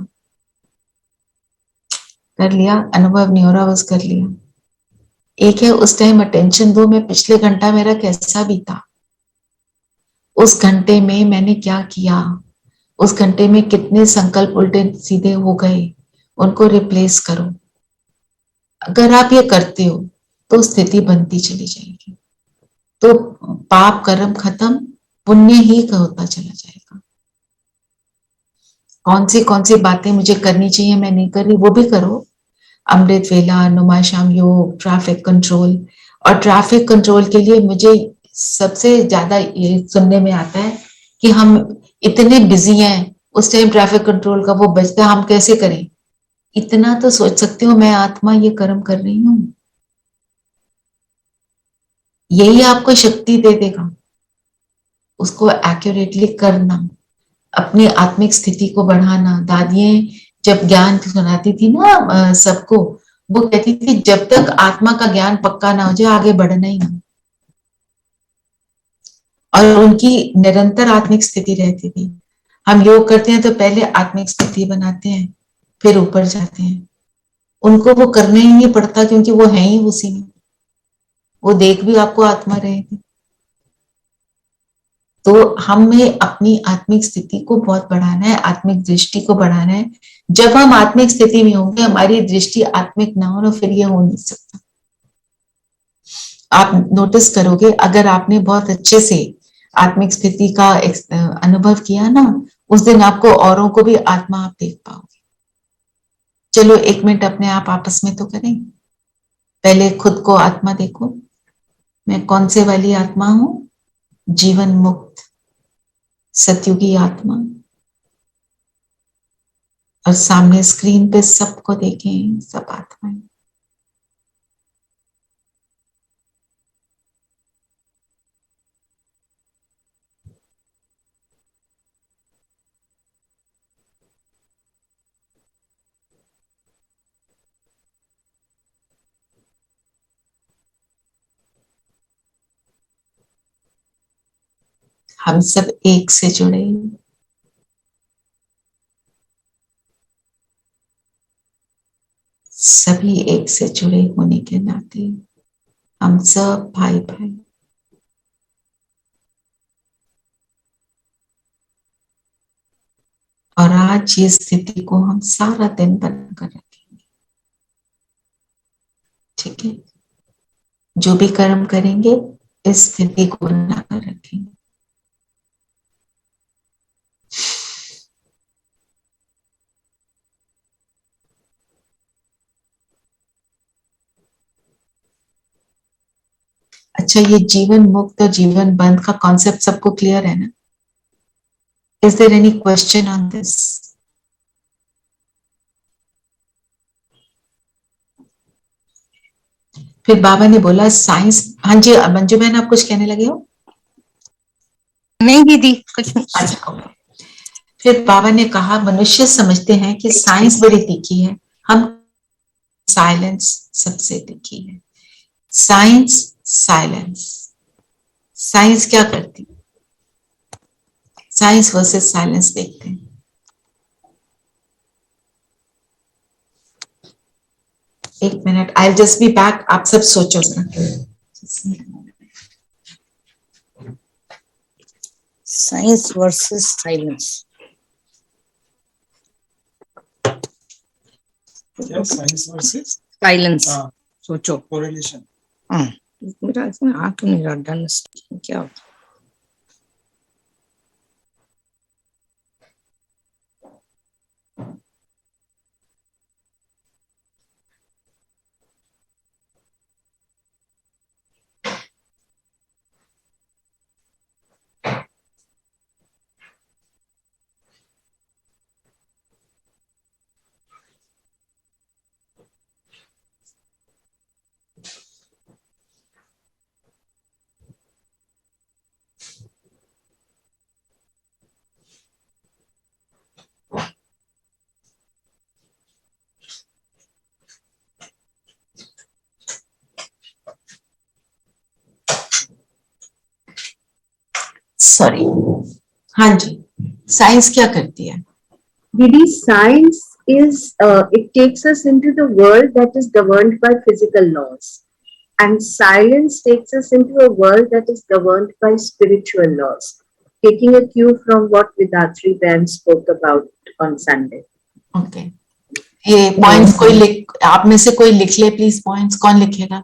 [SPEAKER 6] अनुभव नहीं हो रहा, बस कर लिया। एक है उस टाइम अटेंशन दो, मैं पिछले घंटा मेरा कैसा बीता, उस घंटे में मैंने क्या किया, उस घंटे में कितने संकल्प उल्टे सीधे हो गए, उनको रिप्लेस करो। अगर आप ये करते हो तो स्थिति बनती चली जाएगी, तो पाप कर्म खत्म, पुण्य ही होता चला जाएगा। कौन सी बातें मुझे करनी चाहिए मैं नहीं कर रही, वो भी करो। अमृत वेला, नुमाशाम योग, ट्रैफिक कंट्रोल। और ट्रैफिक कंट्रोल के लिए मुझे सबसे ज्यादा ये सुनने में आता है कि हम इतने बिजी हैं, उस टाइम ट्रैफिक कंट्रोल का वो बचता है, हम कैसे करें? इतना तो सोच सकते हो, मैं आत्मा ये कर्म कर रही हूं, यही आपको शक्ति दे देगा उसको एक्यूरेटली करना, अपनी आत्मिक स्थिति को बढ़ाना। दादियां जब ज्ञान सुनाती थी ना सबको, वो कहती थी जब तक आत्मा का ज्ञान पक्का ना हो जाए आगे बढ़ना ही ना। और उनकी निरंतर आत्मिक स्थिति रहती थी। हम योग करते हैं तो पहले आत्मिक स्थिति बनाते हैं, फिर ऊपर जाते हैं। उनको वो करना ही नहीं पड़ता क्योंकि वो है ही उसी में, वो देख भी आपको आत्मा रहेगी। तो हमें अपनी आत्मिक स्थिति को बहुत बढ़ाना है, आत्मिक दृष्टि को बढ़ाना है। जब हम आत्मिक स्थिति में होंगे, हमारी दृष्टि आत्मिक ना हो, फिर ये हो नहीं सकता। आप नोटिस करोगे, अगर आपने बहुत अच्छे से आत्मिक स्थिति का अनुभव किया ना, उस दिन आपको औरों को भी आत्मा आप देख पाओगे। चलो 1 मिनट अपने आप आपस में तो करें। पहले खुद को आत्मा देखो, मैं कौन से वाली आत्मा हूं? जीवन मुक्त सतयुगी आत्मा। और सामने स्क्रीन पे सबको देखें, सब आत्माएं। हम सब एक से जुड़े, सभी एक से जुड़े होने के नाते हम सब भाई भाई। और आज ये स्थिति को हम सारा दिन बनाकर रखेंगे, ठीक है? जो भी कर्म करेंगे इस स्थिति को बनाकर रखेंगे। अच्छा, ये जीवन मुक्त और जीवन बंद का कॉन्सेप्ट सबको क्लियर है ना? Is there any question on this? फिर बाबा ने बोला साइंस, हाँ जी मंजू बहन आप कुछ कहने लगे हो?
[SPEAKER 5] नहीं दीदी कुछ नहीं।
[SPEAKER 6] अच्छा, फिर बाबा ने कहा मनुष्य समझते हैं कि साइंस बड़ी तीखी है, हम साइलेंस सबसे तीखी है। Science, silence. साइंस क्या करती? साइंस वर्सेस साइलेंस देखते हैं। एक minute, I just be back, आप सब सोचो जरा।
[SPEAKER 5] Science versus silence.
[SPEAKER 2] Science versus
[SPEAKER 5] silence,
[SPEAKER 2] हाँ,
[SPEAKER 5] सोचो।
[SPEAKER 2] कोरिलेशन।
[SPEAKER 5] हाँ, मेरा इसमें आ क्यों नहीं रहा? डन क्या होता?
[SPEAKER 6] सॉरी, हाँ जी, साइंस क्या करती है?
[SPEAKER 7] Didi, science is, it takes us into the world that is governed by physical laws. And silence takes us into a world that is governed by spiritual laws. Taking a cue from what Vidatri Ben spoke about on Sunday.
[SPEAKER 6] Okay, ये points कोई लिख, आप में से कोई लिख ले please points. कौन लिखेगा?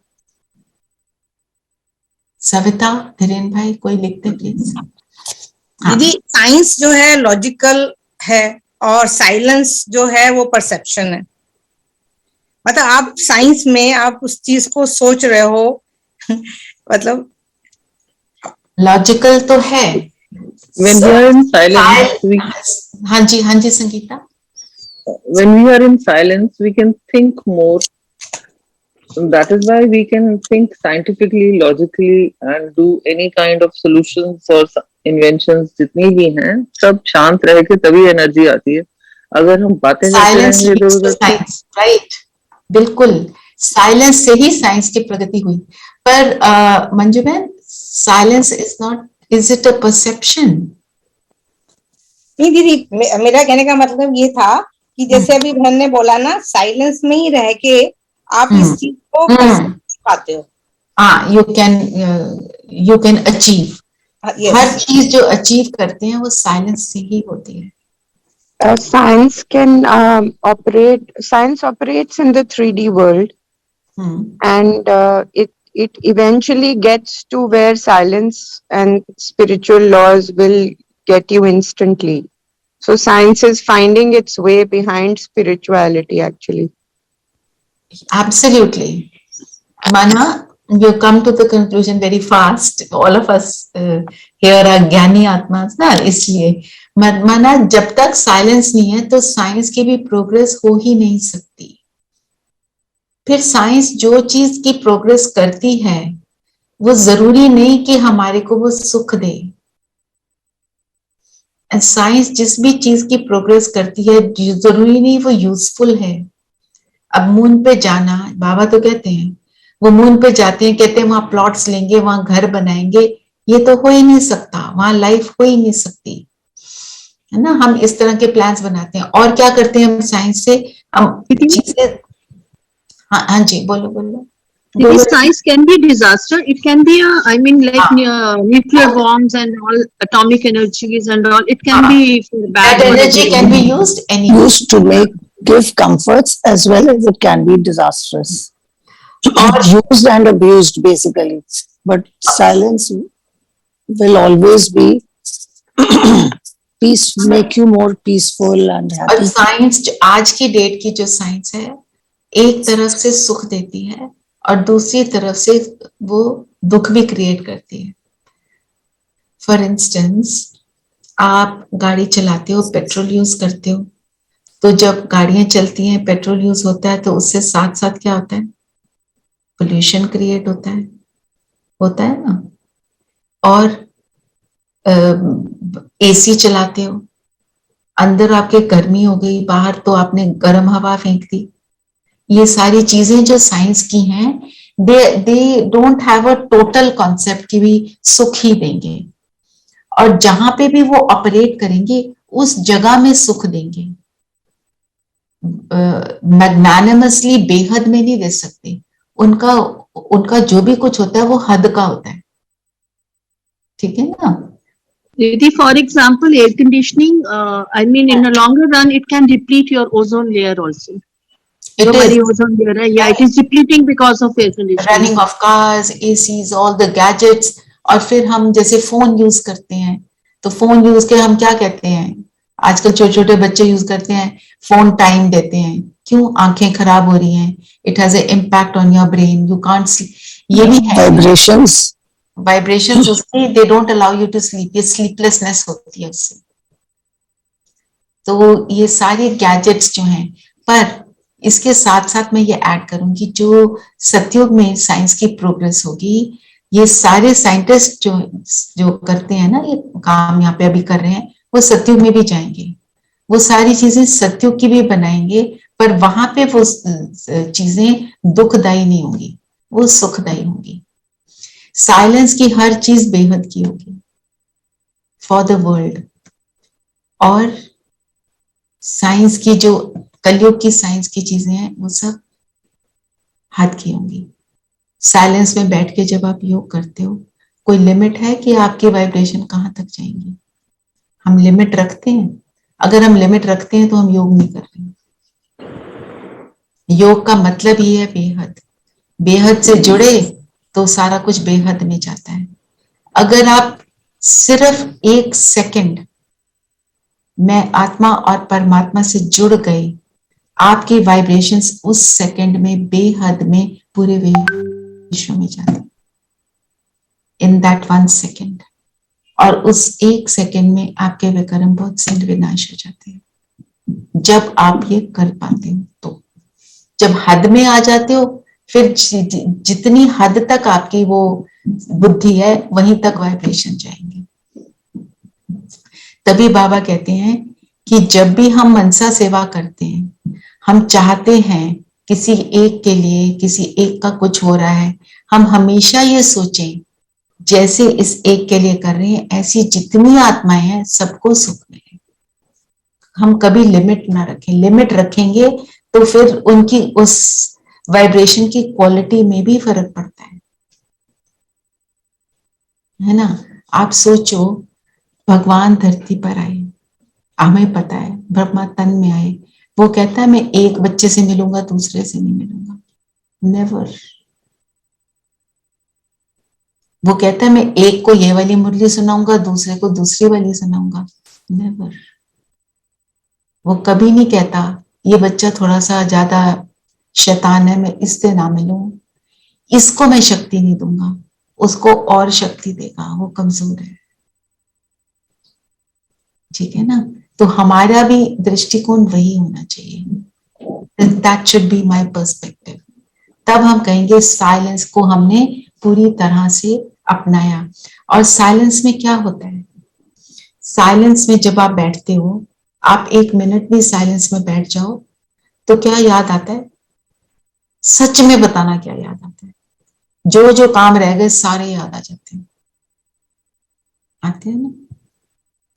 [SPEAKER 6] सविता, धीरेन भाई, कोई लिखते प्लीज।
[SPEAKER 5] दीदी, साइंस जो है लॉजिकल है और साइलेंस जो है वो परसेप्शन है। मतलब आप साइंस में आप उस चीज को सोच रहे हो मतलब
[SPEAKER 6] लॉजिकल तो है।
[SPEAKER 9] When we are in silence, we,
[SPEAKER 6] हाँ जी Sangeeta.
[SPEAKER 9] when we are in silence, we can think more. That is why we can think scientifically, logically, and do any kind of solutions or inventions जितनी भी हैं, सब शांत रह के तभी energy आती है। अगर हम बातें करते रहेंगे तो
[SPEAKER 6] साइंस, राइट, बिल्कुल, साइलेंस से ही साइंस की प्रगति हुई। पर मंजू बहन, silence is not, is it a perception?
[SPEAKER 5] नहीं दीदी, मेरा कहने का मतलब ये था कि जैसे अभी बहन ने बोला ना, साइलेंस में ही रह के आप इस चीज को कर पाते हो।
[SPEAKER 6] हाँ, यू कैन अचीव। हर चीज जो अचीव करते हैं वो साइलेंस से ही होती है।
[SPEAKER 10] Science can science operates in the 3D world, and it eventually gets to where silence and spiritual laws will get you instantly. So science is finding its way behind spirituality, actually.
[SPEAKER 6] Absolutely. Mana, you come to the conclusion very fast. All of us here are ज्ञानी आत्मास ना, इसलिए माना जब तक silence नहीं है तो science की भी प्रोग्रेस हो ही नहीं सकती। फिर साइंस जो चीज की प्रोग्रेस करती है वो जरूरी नहीं कि हमारे को वो सुख दे। साइंस जिस भी चीज की प्रोग्रेस करती है जरूरी नहीं वो यूजफुल है। अब मून पे जाना, बाबा तो कहते हैं वो मून पे जाते हैं, कहते हैं वहां प्लॉट्स लेंगे, वहां घर बनाएंगे, ये तो हो ही नहीं सकता, वहां लाइफ हो ही नहीं सकती, है ना। हम इस तरह के प्लान्स बनाते हैं। और क्या करते हैं हम साइंस से, हम चीजें, हाँ जी, बोलो।
[SPEAKER 3] Science can be disaster. It can be I mean, like nuclear bombs and all, atomic energies and all. It can be bad.
[SPEAKER 6] That energy can be used
[SPEAKER 4] to give comforts as well as it can be disastrous. Or used and abused basically. But silence will always be make you more peaceful and happy.
[SPEAKER 6] और science, आज की date की जो science है, एक तरफ से सुख देती है और दूसरी तरफ से वो दुख भी क्रिएट करती है। फॉर इंस्टेंस, आप गाड़ी चलाते हो, पेट्रोल यूज करते हो, तो जब गाड़ियां चलती हैं, पेट्रोल यूज होता है, तो उससे साथ साथ क्या होता है? पोल्यूशन क्रिएट होता है ना। और एसी चलाते हो, अंदर आपके गर्मी हो गई, बाहर तो आपने गर्म हवा फेंक दी। ये सारी चीजें जो साइंस की हैं, they don't have a total concept कि भी सुख ही देंगे, और जहां पे भी वो ऑपरेट करेंगे उस जगह में सुख देंगे। मैग्नानिमसली बेहद में नहीं दे सकते। उनका जो भी कुछ होता है वो हद का होता है, ठीक है ना।
[SPEAKER 3] For example, air conditioning, I mean, in the longer run, it can deplete your ozone layer also.
[SPEAKER 6] It is.
[SPEAKER 3] Ozone layer, yeah, it is depleting because of air conditioning.
[SPEAKER 6] Running of cars, ACs, all the gadgets. और फिर हम जैसे phone use करते हैं, तो phone use के हम क्या कहते हैं, आजकल छोटे छोटे बच्चे यूज करते हैं, फोन टाइम देते हैं। क्यों? आंखें खराब हो रही हैं, it has a impact on your brain, you can't sleep. ये भी है वाइब्रेशंस उससे, they don't allow you to sleep, ये स्लीपलेसनेस होती है उससे। तो ये सारे गैजेट्स जो हैं, पर इसके साथ साथ मैं ये ऐड करूंगी, जो सतयुग में साइंस की प्रोग्रेस होगी, ये सारे साइंटिस्ट जो करते हैं ना, ये काम यहाँ पे अभी कर रहे हैं, वो सतयुग में भी जाएंगे, वो सारी चीजें सतयुग की भी बनाएंगे, पर वहां पे वो चीजें दुखदायी नहीं होंगी, वो सुखदायी होंगी। साइलेंस की हर चीज बेहद की होगी। For the world. और साइंस की जो कलयुग की साइंस की चीजें हैं वो सब हद की होंगी। साइलेंस में बैठ के जब आप योग करते हो, कोई लिमिट है कि आपकी वाइब्रेशन कहाँ तक जाएंगी? हम लिमिट रखते हैं? अगर हम लिमिट रखते हैं तो हम योग नहीं कर रहे। योग का मतलब ये है बेहद। बेहद से जुड़े तो सारा कुछ बेहद में जाता है। अगर आप सिर्फ 1 सेकंड मैं आत्मा और परमात्मा से जुड़ गए, आपकी वाइब्रेशंस उस सेकंड में बेहद में पूरे विश्व में जाते हैं, इन दैट 1 सेकंड। और उस 1 सेकंड में आपके विकर्म बहुत से विनाश हो जाते हैं, जब आप ये कर पाते हो। तो जब हद में आ जाते हो, फिर जितनी हद तक आपकी वो बुद्धि है वहीं तक वाइब्रेशन जाएंगे। तभी बाबा कहते हैं कि जब भी हम मनसा सेवा करते हैं, हम चाहते हैं किसी एक के लिए, किसी एक का कुछ हो रहा है, हम हमेशा ये सोचें जैसे इस एक के लिए कर रहे हैं ऐसी जितनी आत्माएं हैं सबको सुख मिले। हम कभी लिमिट ना रखें। लिमिट रखेंगे तो फिर उनकी उस वाइब्रेशन की क्वालिटी में भी फर्क पड़ता है ना। आप सोचो, भगवान धरती पर आए, हमें पता है ब्रह्मा तन में आए, वो कहता है मैं एक बच्चे से मिलूंगा दूसरे से नहीं मिलूंगा, नेवर। वो कहता है मैं एक को ये वाली मुरली सुनाऊंगा दूसरे को दूसरी वाली सुनाऊंगा, नेवर। वो कभी नहीं कहता ये बच्चा थोड़ा सा ज्यादा शैतान है, मैं इससे ना मिलूं, इसको मैं शक्ति नहीं दूंगा, उसको और शक्ति देगा, वो कमजोर है। ठीक है ना। तो हमारा भी दृष्टिकोण वही होना चाहिए। That should be my perspective. तब हम कहेंगे साइलेंस को हमने पूरी तरह से अपनाया। और साइलेंस में क्या होता है? साइलेंस में जब आप बैठते हो, आप 1 मिनट भी साइलेंस में बैठ जाओ तो क्या याद आता है? सच में बताना क्या याद आता है? जो जो काम रह गए सारे याद आ जाते हैं, आते हैं ना।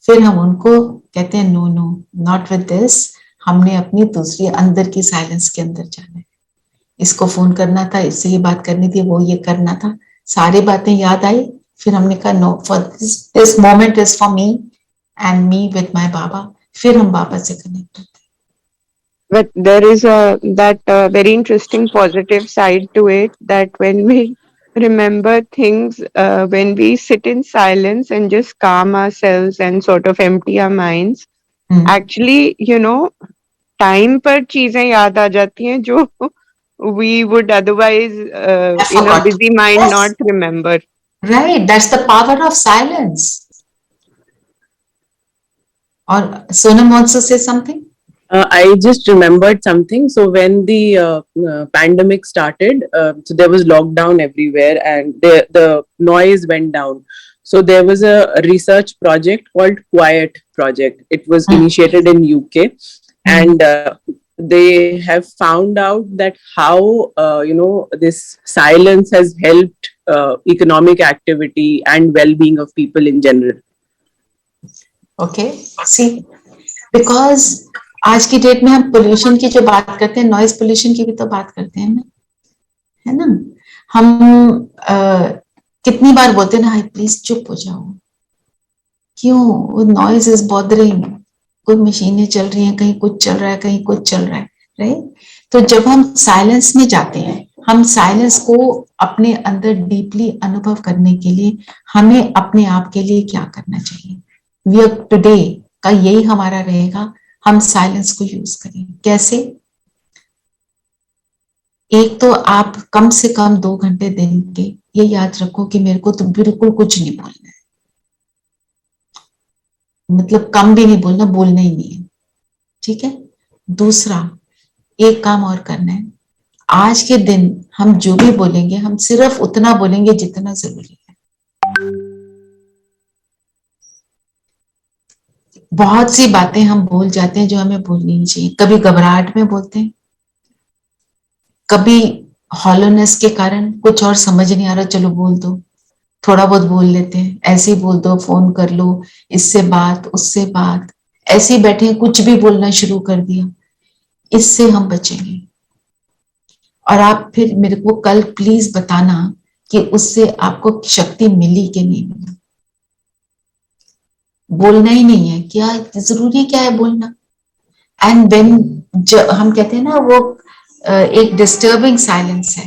[SPEAKER 6] फिर हम उनको कहते हैं no no not with this, हमने अपनी दूसरी अंदर की साइलेंस के अंदर जाना है। इसको फोन करना था, इससे ये बात करनी थी, वो ये करना था, सारी बातें याद आई। फिर हमने कहा no, for this moment is for me and me with my Baba. फिर हम बाबा से कनेक्ट होते हैं।
[SPEAKER 10] But there is that very interesting positive side to it, that when we remember things, when we sit in silence and just calm ourselves and sort of empty our minds, actually, you know, time पर चीजें याद आ जाती हैं जो we would otherwise in a busy mind not remember.
[SPEAKER 6] Right, that's the power of silence. Or Sonam wants to say something?
[SPEAKER 11] I just remembered something. So when the pandemic started, so there was lockdown everywhere and the noise went down. So there was a research project called Quiet Project. It was initiated in UK, and they have found out that how this silence has helped economic activity and well-being of people in general.
[SPEAKER 6] Okay, see, because आज की date में हम pollution की जो बात करते हैं, noise pollution की भी तो बात करते हैं ना, है ना। हम कितनी बार बोलते हैं ना, हाय प्लीज चुप हो जाओ, क्यों? वो नॉइज इज बॉदरिंग, कोई मशीनें चल रही हैं, कहीं कुछ चल रहा है, कहीं कुछ चल रहा है, राइट। तो जब हम साइलेंस में जाते हैं, हम साइलेंस को अपने अंदर डीपली अनुभव करने के लिए हमें अपने आप के लिए क्या करना चाहिए? वी टुडे का यही हमारा रहेगा, हम साइलेंस को यूज करें। कैसे? एक तो आप कम से कम 2 घंटे दिन के ये याद रखो कि मेरे को तो बिल्कुल कुछ नहीं बोलना है, मतलब कम भी नहीं बोलना, बोलना ही नहीं है, ठीक है। दूसरा, एक काम और करना है, आज के दिन हम जो भी बोलेंगे हम सिर्फ उतना बोलेंगे जितना जरूरी है। बहुत सी बातें हम बोल जाते हैं जो हमें बोलनी नहीं चाहिए। कभी घबराहट में बोलते हैं, कभी हॉलोनेस के कारण कुछ और समझ नहीं आ रहा, चलो बोल दो, थोड़ा बहुत बोल लेते हैं, ऐसे ही बोल दो, फोन कर लो, इससे बात उससे बात, ऐसे ही बैठे कुछ भी बोलना शुरू कर दिया, इससे हम बचेंगे। और आप फिर मेरे को कल प्लीज बताना कि उससे आपको शक्ति मिली कि नहीं मिली। बोलना ही नहीं है क्या, जरूरी क्या है बोलना। एंड व्हेन हम कहते हैं ना वो एक डिस्टर्बिंग साइलेंस है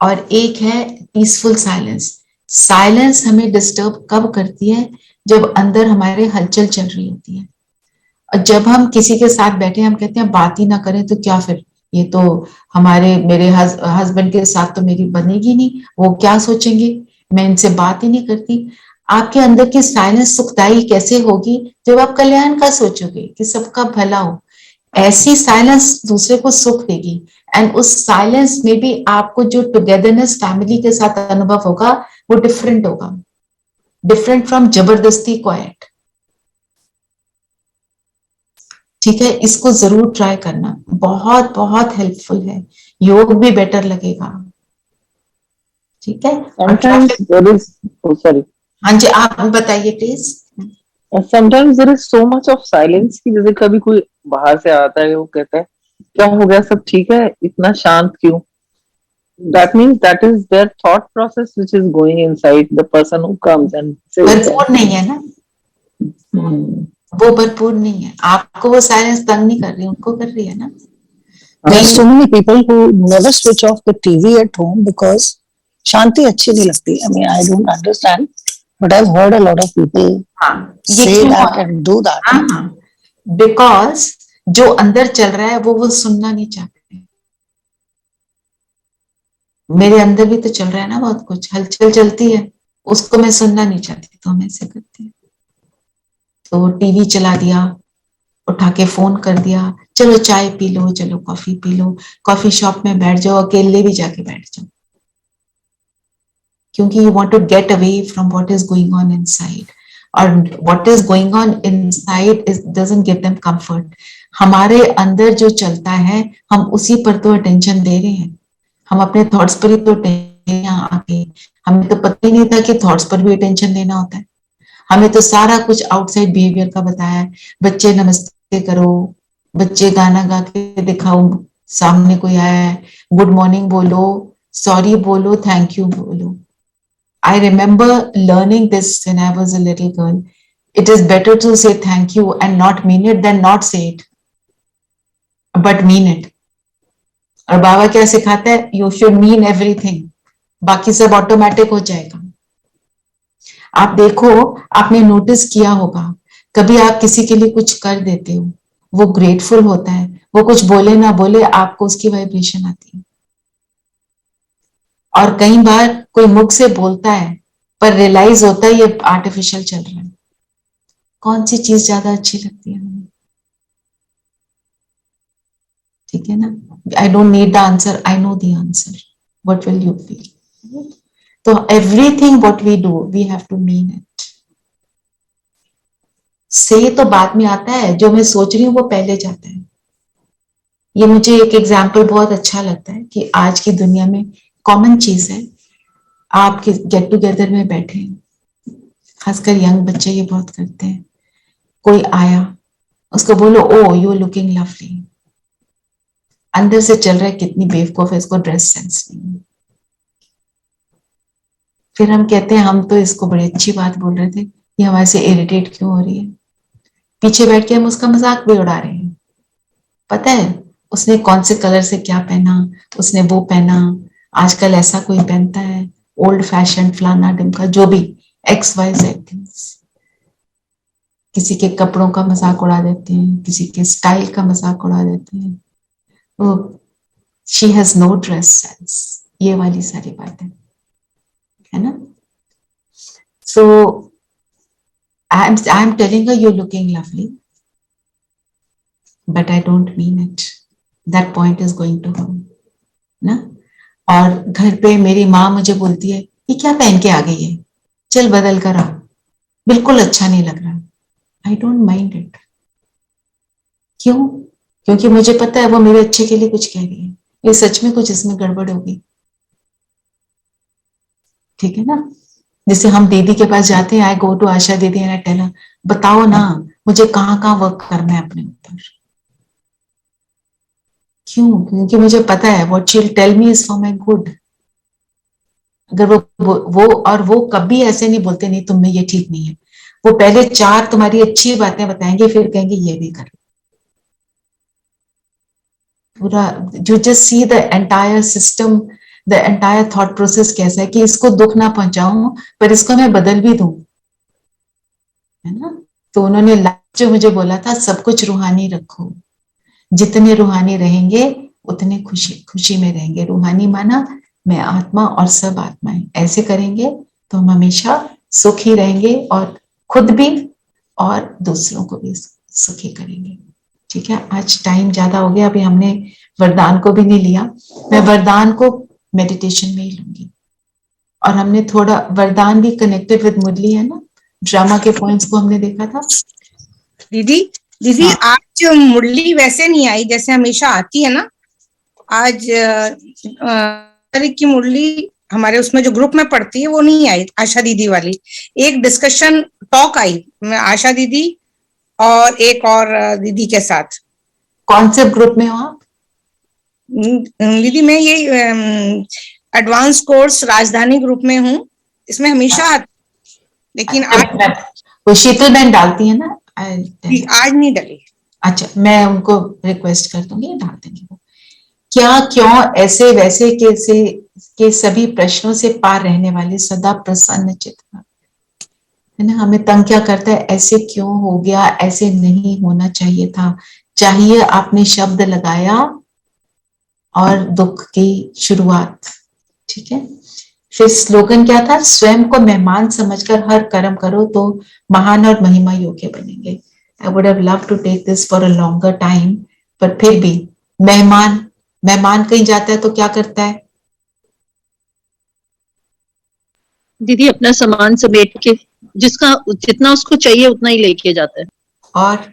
[SPEAKER 6] और एक है पीसफुल साइलेंस। साइलेंस हमें डिस्टर्ब कब करती है, जब अंदर हमारे हलचल चल रही होती है। और जब हम किसी के साथ बैठे हम कहते हैं बात ही ना करें तो क्या, फिर ये तो मेरे हस्बैंड के साथ तो मेरी बनेगी नहीं, वो क्या सोचेंगे, मैं इनसे बात ही नहीं करती। आपके अंदर की साइलेंस सुखदाई कैसे होगी, जब आप कल्याण का सोचोगे कि सबका भला हो। ऐसी साइलेंस दूसरे को सुख देगी। एंड उस साइलेंस में भी आपको जो टुगेदरनेस फैमिली के साथ अनुभव होगा वो डिफरेंट होगा, डिफरेंट फ्रॉम जबरदस्ती क्वाइट। ठीक है, इसको जरूर ट्राई करना, बहुत बहुत हेल्पफुल है, योग भी बेटर लगेगा। ठीक है।
[SPEAKER 9] Sometimes there is, oh sorry,
[SPEAKER 6] हाँ जी, आप बताइए please.
[SPEAKER 9] sometimes there is so much of silence कि जैसे कभी कोई बाहर से आता है वो कहता है क्या हो गया, सब ठीक है, इतना शांत क्यों? That means that is their thought process which is going inside the person who comes and says that.
[SPEAKER 6] भरपूर नहीं है ना, वो भरपूर नहीं है। आपको वो साइलेंस तंग नहीं कर रही, उनको कर रही है ना।
[SPEAKER 4] There are so many people who never switch off the TV at home because शांति अच्छी नहीं लगती. I mean, I don't understand, but I've heard a lot of people say that and do that.
[SPEAKER 6] Because जो अंदर चल रहा है वो सुनना नहीं चाहते। मेरे अंदर भी तो चल रहा है ना बहुत कुछ, हलचल चलती है, उसको मैं सुनना नहीं चाहती, तो हम ऐसे करते हैं। तो टीवी चला दिया, उठा के फोन कर दिया, चलो चाय पी लो, चलो कॉफी पी लो, कॉफी शॉप में बैठ जाओ, अकेले भी जाके बैठ जाओ, क्योंकि you want to get away from what is going on inside. और what is going on inside is doesn't give them comfort. हमारे अंदर जो चलता है हम उसी पर तो अटेंशन दे रहे हैं, हम अपने थॉट्स पर ही तो यहाँ आके, हमें तो पता ही नहीं था कि थॉट्स पर भी अटेंशन देना होता है। हमें तो सारा कुछ आउटसाइड बिहेवियर का बताया है, बच्चे नमस्ते करो, बच्चे गाना गा के दिखाओ, सामने कोई आया है गुड मॉर्निंग बोलो, सॉरी बोलो, थैंक यू बोलो। I remember learning this when I was a little girl. It is better to say thank you and not mean it than not say it, but mean it. और बाबा क्या सिखाता है, you should mean everything, बाकी सब automatic हो जाएगा। आप देखो, आपने नोटिस किया होगा, कभी आप किसी के लिए कुछ कर देते हो, वो ग्रेटफुल होता है, वो कुछ बोले ना बोले आपको उसकी वाइब्रेशन आती है। और कई बार कोई मुख से बोलता है पर रियलाइज होता है ये आर्टिफिशियल चल रहा है। कौन सी चीज ज्यादा अच्छी लगती है हमें? ठीक है ना। I don't need the answer, I know the answer, what will you feel. तो everything what we do we have to mean it. से तो बाद में आता है, जो मैं सोच रही हूँ वो पहले जाता है। ये मुझे एक एग्जाम्पल बहुत अच्छा लगता है कि आज की दुनिया में कॉमन चीज है, आप गेट टुगेदर में बैठे हैं, खासकर यंग बच्चे ये बहुत करते हैं, कोई आया उसको बोलो ओ यू आर लुकिंग लवली, अंदर से चल रहा है कितनी बेवकूफ है, इसको ड्रेस सेंस नहीं। फिर हम कहते हैं हम तो इसको बड़ी अच्छी बात बोल रहे थे, ये हमारे से इरिटेट क्यों हो रही है। पीछे बैठ के हम उसका मजाक भी उड़ा रहे हैं। पता है उसने कौन से कलर से क्या पहना, उसने वो पहना, आजकल ऐसा कोई पहनता है, ओल्ड फैशन फलाना ढिमका, जो भी XYZ थिंग्स। किसी के कपड़ों का मजाक उड़ा देते हैं, किसी के स्टाइल का मजाक उड़ा देते हैं, वो she has no dress sense, ये वाली सारी बातें है ना। So I am telling her you looking lovely but I don't mean it, that point is going to home ना। और घर पे मेरी माँ मुझे बोलती है ये क्या पहन के आ गई है, चल बदल कर आ, बिल्कुल अच्छा नहीं लग रहा। I don't mind it. क्यों? क्योंकि मुझे पता है वो मेरे अच्छे के लिए कुछ कह रही है, ये सच में कुछ इसमें गड़बड़ होगी। ठीक है ना। जैसे हम दीदी के पास जाते हैं, आई गो टू आशा दीदी एंड आई टेल हर, बताओ ना मुझे कहाँ कहाँ वर्क करना है अपने ऊपर। क्यों? क्योंकि मुझे पता है what she will tell me is for my good. अगर वो कभी ऐसे नहीं बोलते नहीं तुम में ये ठीक नहीं है, वो पहले 4 तुम्हारी अच्छी बातें बताएंगे, फिर कहेंगे ये भी करो। पूरा you just see the entire system, the entire thought process कैसा है कि इसको दुख ना पहुंचाऊं पर इसको मैं बदल भी दूं, है ना। तो उन्होंने लास्ट जो मुझे बोला था, सब कुछ रूहानी रखो, जितने रूहानी रहेंगे उतने खुशी खुशी में रहेंगे। रूहानी माना मैं आत्मा और सब आत्माएं, ऐसे करेंगे तो हम हमेशा सुखी रहेंगे और खुद भी और दूसरों को भी सुखी करेंगे। ठीक है, आज टाइम ज्यादा हो गया, अभी हमने वरदान को भी नहीं लिया। मैं वरदान को मेडिटेशन में ही लूंगी। और हमने थोड़ा वरदान भी कनेक्टेड विद मुरली है ना, ड्रामा के पॉइंट्स को हमने देखा था।
[SPEAKER 5] दीदी दीदी आज मुरली वैसे नहीं आई जैसे हमेशा आती है ना। आज तारीख की मुरली हमारे उसमें जो ग्रुप में पढ़ती है वो नहीं आई, आशा दीदी वाली। एक डिस्कशन टॉक आई आशा दीदी और एक और दीदी के साथ।
[SPEAKER 6] कौन से ग्रुप में हो आप?
[SPEAKER 5] दीदी मैं ये एडवांस कोर्स राजधानी ग्रुप में हूँ, इसमें हमेशा आती, लेकिन आज
[SPEAKER 6] वो शीतल बहन डालती है ना,
[SPEAKER 5] आज नहीं डली।
[SPEAKER 6] अच्छा, मैं उनको रिक्वेस्ट कर दूंगी, डाल देंगे वो। क्या क्यों ऐसे वैसे कैसे के सभी प्रश्नों से पार रहने वाले सदा प्रसन्न चित्त, है ना। हमें तंग क्या करता है, ऐसे क्यों हो गया, ऐसे नहीं होना चाहिए था, चाहिए आपने शब्द लगाया और दुख की शुरुआत। ठीक है, फिर स्लोगन क्या था, स्वयं को मेहमान समझकर हर कर्म करो तो महान और महिमा योग्य बनेंगे। I would have love to take this for a longer time, पर फिर भी मेहमान कहीं जाता है तो क्या करता है
[SPEAKER 3] दीदी? अपना सामान समेट के जिसका जितना उसको चाहिए उतना ही लेके जाता है।
[SPEAKER 6] और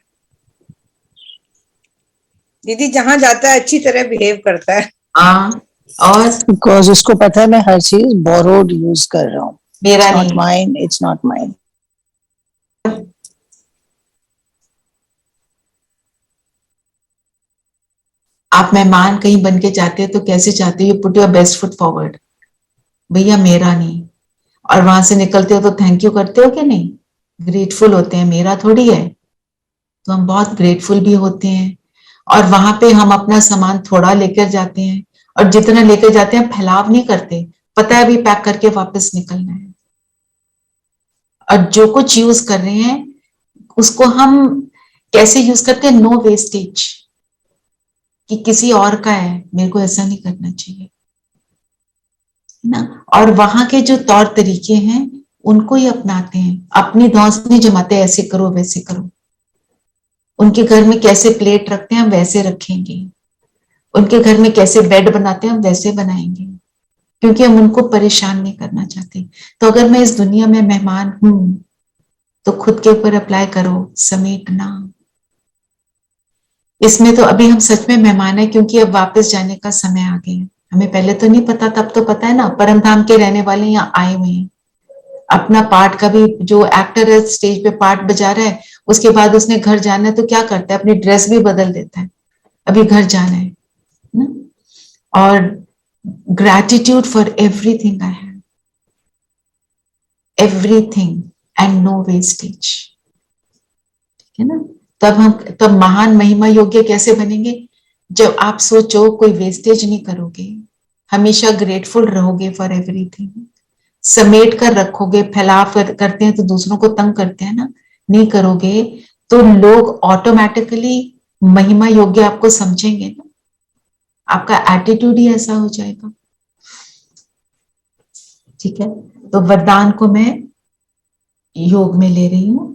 [SPEAKER 5] दीदी जहां जाता है अच्छी तरह बिहेव करता है।
[SPEAKER 6] हाँ, और
[SPEAKER 4] बिकॉज उसको पता है मैं हर चीज बोरोड यूज कर रहा हूँ,
[SPEAKER 6] मेरा
[SPEAKER 4] नॉट
[SPEAKER 6] नहीं।
[SPEAKER 4] Mine, it's not mine.
[SPEAKER 6] आप मेहमान कहीं बन के जाते हैं तो कैसे चाहते हो, you put your best foot forward, भैया मेरा नहीं। और वहां से निकलते हो तो थैंक यू करते हो कि नहीं, ग्रेटफुल होते हैं, मेरा थोड़ी है। तो हम बहुत ग्रेटफुल भी होते हैं। और वहां पे हम अपना सामान थोड़ा लेकर जाते हैं, और जितना लेकर जाते हैं फैलाव नहीं करते, पता है अभी पैक करके वापस निकलना है। और जो कुछ यूज कर रहे हैं उसको हम कैसे यूज करते हैं, नो वेस्टेज, कि किसी और का है, मेरे को ऐसा नहीं करना चाहिए, है ना। और वहां के जो तौर तरीके हैं उनको ही अपनाते हैं, अपनी धौंस नहीं जमाते ऐसे करो वैसे करो। उनके घर में कैसे प्लेट रखते हैं हम वैसे रखेंगे, उनके घर में कैसे बेड बनाते हैं हम वैसे बनाएंगे, क्योंकि हम उनको परेशान नहीं करना चाहते। तो अगर मैं इस दुनिया में मेहमान हूं तो खुद के ऊपर अप्लाई करो, समेटना। इसमें तो अभी हम सच में मेहमान है, क्योंकि अब वापस जाने का समय आ गया। हमें पहले तो नहीं पता, तब तो पता है ना, परम धाम के रहने वाले यहाँ आए हुए हैं। अपना पार्ट का भी, जो एक्टर है स्टेज पे पार्ट बजा रहा है, उसके बाद उसने घर जाना है तो क्या करता है, अपनी ड्रेस भी बदल देता है, अभी घर जाना है ना। और gratitude for everything I have, everything and no wastage, है ना। तब महान महिमा योग्य कैसे बनेंगे, जब आप सोचो कोई वेस्टेज नहीं करोगे, हमेशा ग्रेटफुल रहोगे फॉर एवरीथिंग, समेट कर रखोगे। फैलाव करते हैं तो दूसरों को तंग करते हैं ना, नहीं करोगे तो लोग ऑटोमेटिकली महिमा योग्य आपको समझेंगे ना, आपका एटीट्यूड ही ऐसा हो जाएगा। ठीक है, तो वरदान को मैं योग में ले रही हूं।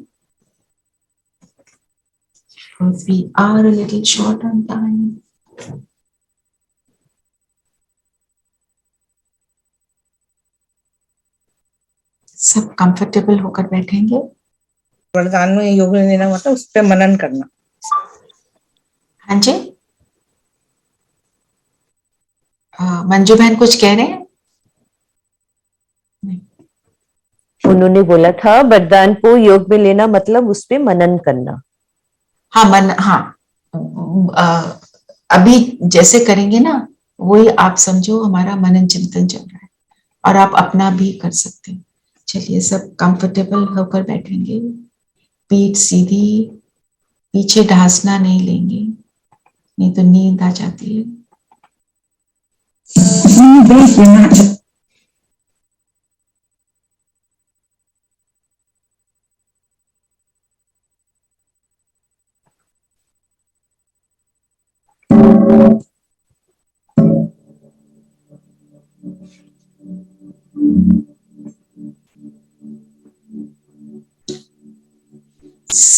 [SPEAKER 6] We are a little short on time. सब कंफर्टेबल होकर बैठेंगे।
[SPEAKER 5] वरदान में योग लेना मतलब उस पर मनन करना।
[SPEAKER 6] हाँ जी, मंजू बहन कुछ कह रहे हैं? नहीं।
[SPEAKER 8] उन्होंने बोला था वरदान को योग में लेना मतलब उस पे मनन करना।
[SPEAKER 6] हाँ मन, हाँ अभी जैसे करेंगे ना वही आप समझो हमारा मनन चिंतन चल रहा है, और आप अपना भी कर सकते हैं। चलिए सब कंफर्टेबल होकर बैठेंगे, पीठ सीधी, पीछे ढासना नहीं लेंगे, नहीं तो नींद आ जाती है।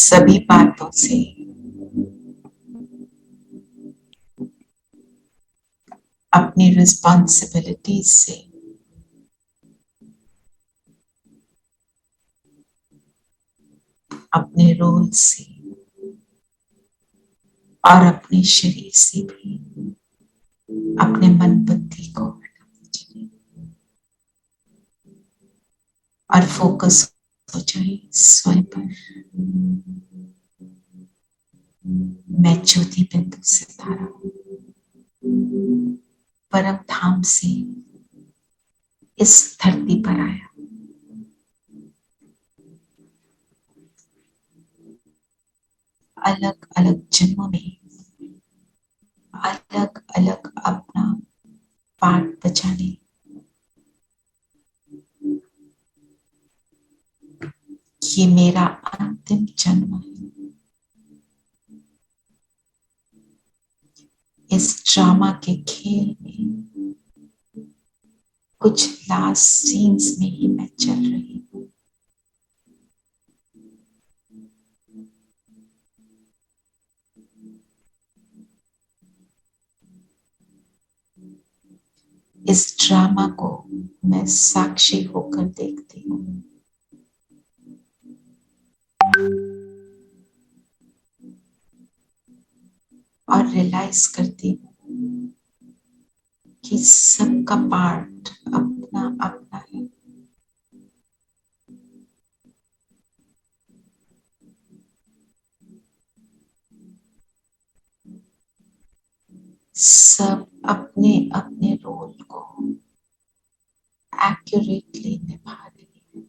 [SPEAKER 6] सभी बातों से अपनी रिस्पॉन्सिबिलिटीज से अपने रोल से और अपने शरीर से भी अपने मन बुद्धि को हटाना चाहिए और फोकस हो जाए स्वयं पर। मैं ज्योति बिंदु सितारा परम धाम से इस धरती पर आया। अलग अलग जन्मों में अलग अलग अपना पाठ बजाने, ये मेरा अंतिम जन्म है। इस ड्रामा के खेल में कुछ लास्ट सीन्स में ही मैं चल रही हूँ। इस ड्रामा को मैं साक्षी होकर देखती हूँ। और रियलाइज करती हूँ कि सबका पार्ट अपना अपना है। सब अपने अपने रोल को एक्यूरेटली निभा रही है।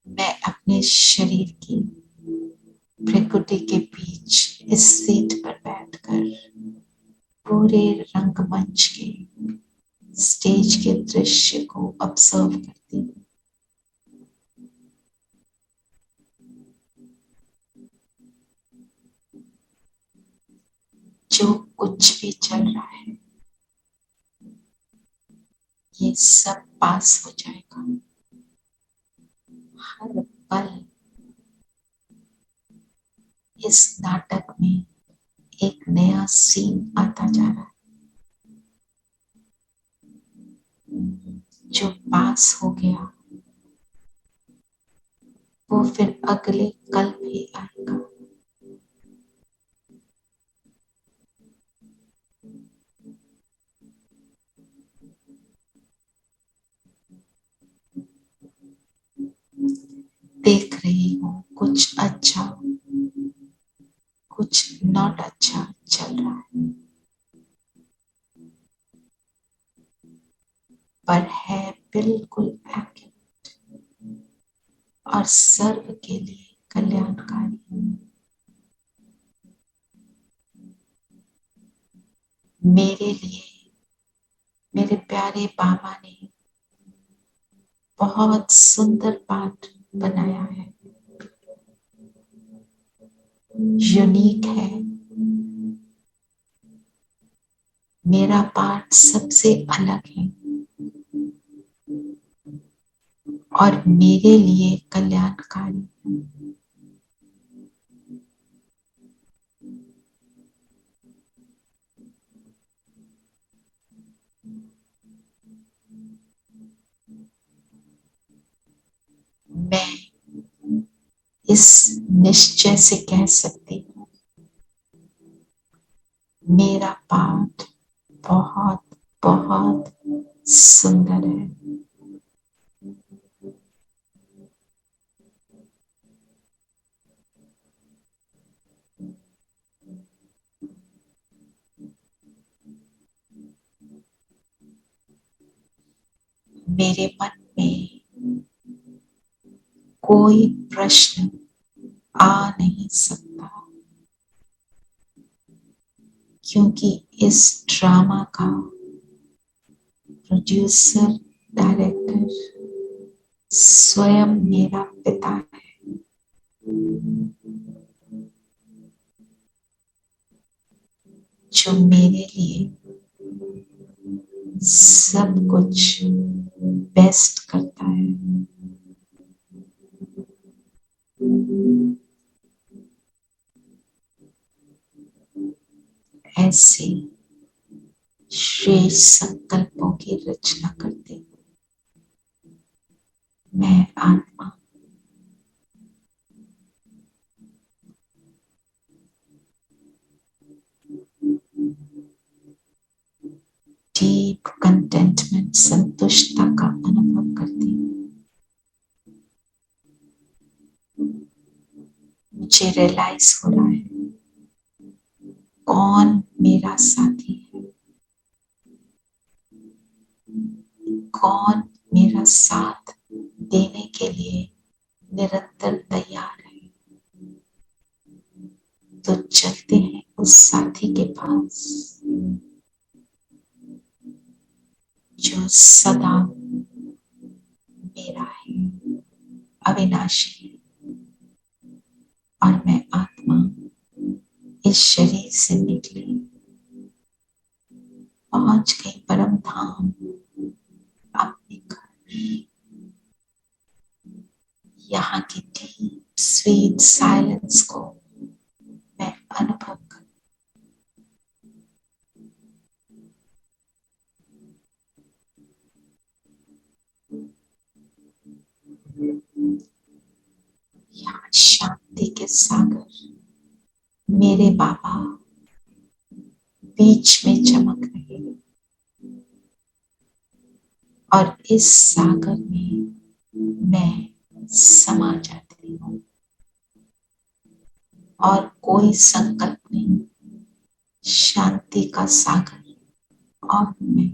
[SPEAKER 6] मैं अपने शरीर की प्रकृति के बीच इस सीट पर बैठकर पूरे रंगमंच के स्टेज के दृश्य को ऑब्जर्व करती हूँ। जो कुछ भी चल रहा है ये सब पास हो जाएगा। हर पल इस नाटक में एक नया सीन आता जा रहा है। जो पास हो गया वो फिर अगले कल भी आएगा। देख रही हूँ कुछ अच्छा कुछ नॉट अच्छा चल रहा है, पर है बिल्कुल एक्यूरेट और सर्व के लिए कल्याणकारी। मेरे लिए मेरे प्यारे बाबा ने बहुत सुंदर पाठ बनाया है, यूनिक है। मेरा पाठ सबसे अलग है और मेरे लिए कल्याणकारी है। इस निश्चय से कह सकती हूँ, मेरा पाठ बहुत बहुत सुंदर है। मेरे मन में कोई प्रश्न आ नहीं सकता, क्योंकि इस ड्रामा का प्रोड्यूसर डायरेक्टर स्वयं मेरा पिता है। जो मेरे लिए सब कुछ बेस्ट करता है। ऐसे श्रेष्ठ संकल्पों की रचना करते हुए मैं आत्मा डीप कंटेंटमेंट, संतुष्टता का अनुभव करती हूँ। मुझे रियलाइज हो रहा है कौन मेरा साथी है, कौन मेरा साथ देने के लिए निरंतर तैयार है। तो चलते हैं उस साथी के पास जो सदा मेरा है, अविनाशी है। और मैं आत्मा इस शरीर से निकली, पहुंच गई परम धाम, अपने घर। यहाँ की डीप स्वीट साइलेंस को मैं अनुभव कर यहाँ शांति के सागर मेरे बाबा बीच में चमक रहे हैं। और इस सागर में मैं समा जाती हूँ और कोई संकल्प नहीं, शांति का सागर और मैं।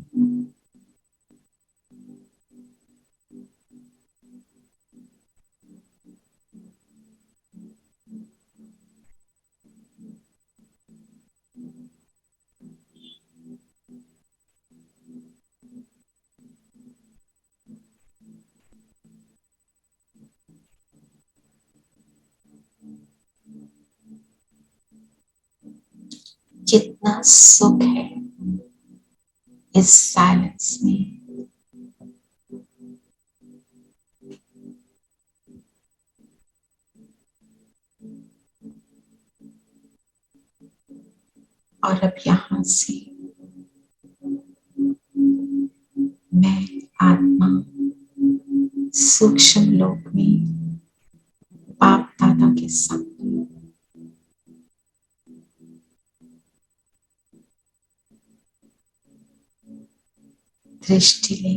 [SPEAKER 6] कितना सुख है इस साइलेंस में। और अब यहाँ से मैं आत्मा सूक्ष्म लोक में बाप दादा के सामने दृष्टि ले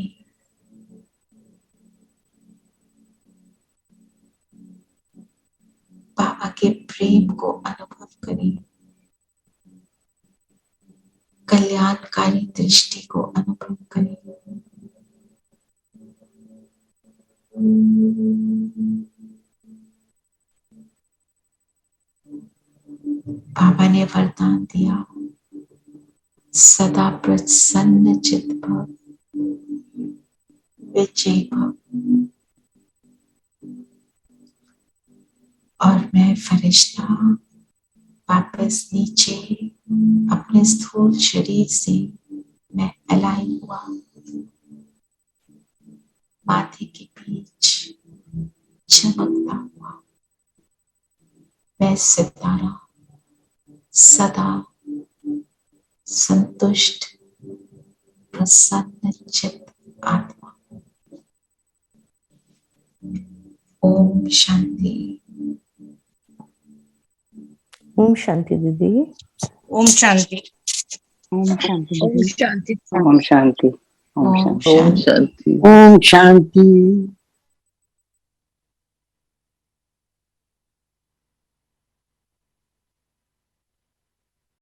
[SPEAKER 6] बाबा के प्रेम को अनुभव करें, कल्याणकारी दृष्टि को अनुभव करें। बाबा ने वरदान दिया, सदा प्रसन्न चित भव, विजय भव। और मैं फरिश्ता वापस नीचे अपने स्थूल शरीर से मैं अलाइन हुआ, माथे के बीच चमकता हुआ मैं सितारा, सदा संतुष्ट प्रसन्न चित आत्मा। ओम शांति,
[SPEAKER 8] ओम शांति दीदी।
[SPEAKER 5] ओम शांति।
[SPEAKER 12] ओम शांति
[SPEAKER 3] ओम
[SPEAKER 12] दीदी।
[SPEAKER 3] शांति।
[SPEAKER 12] ओम शांति। ओम
[SPEAKER 6] ओम
[SPEAKER 12] शांति।
[SPEAKER 9] Om
[SPEAKER 6] शांति।
[SPEAKER 9] Shanti.
[SPEAKER 12] ओम शांति।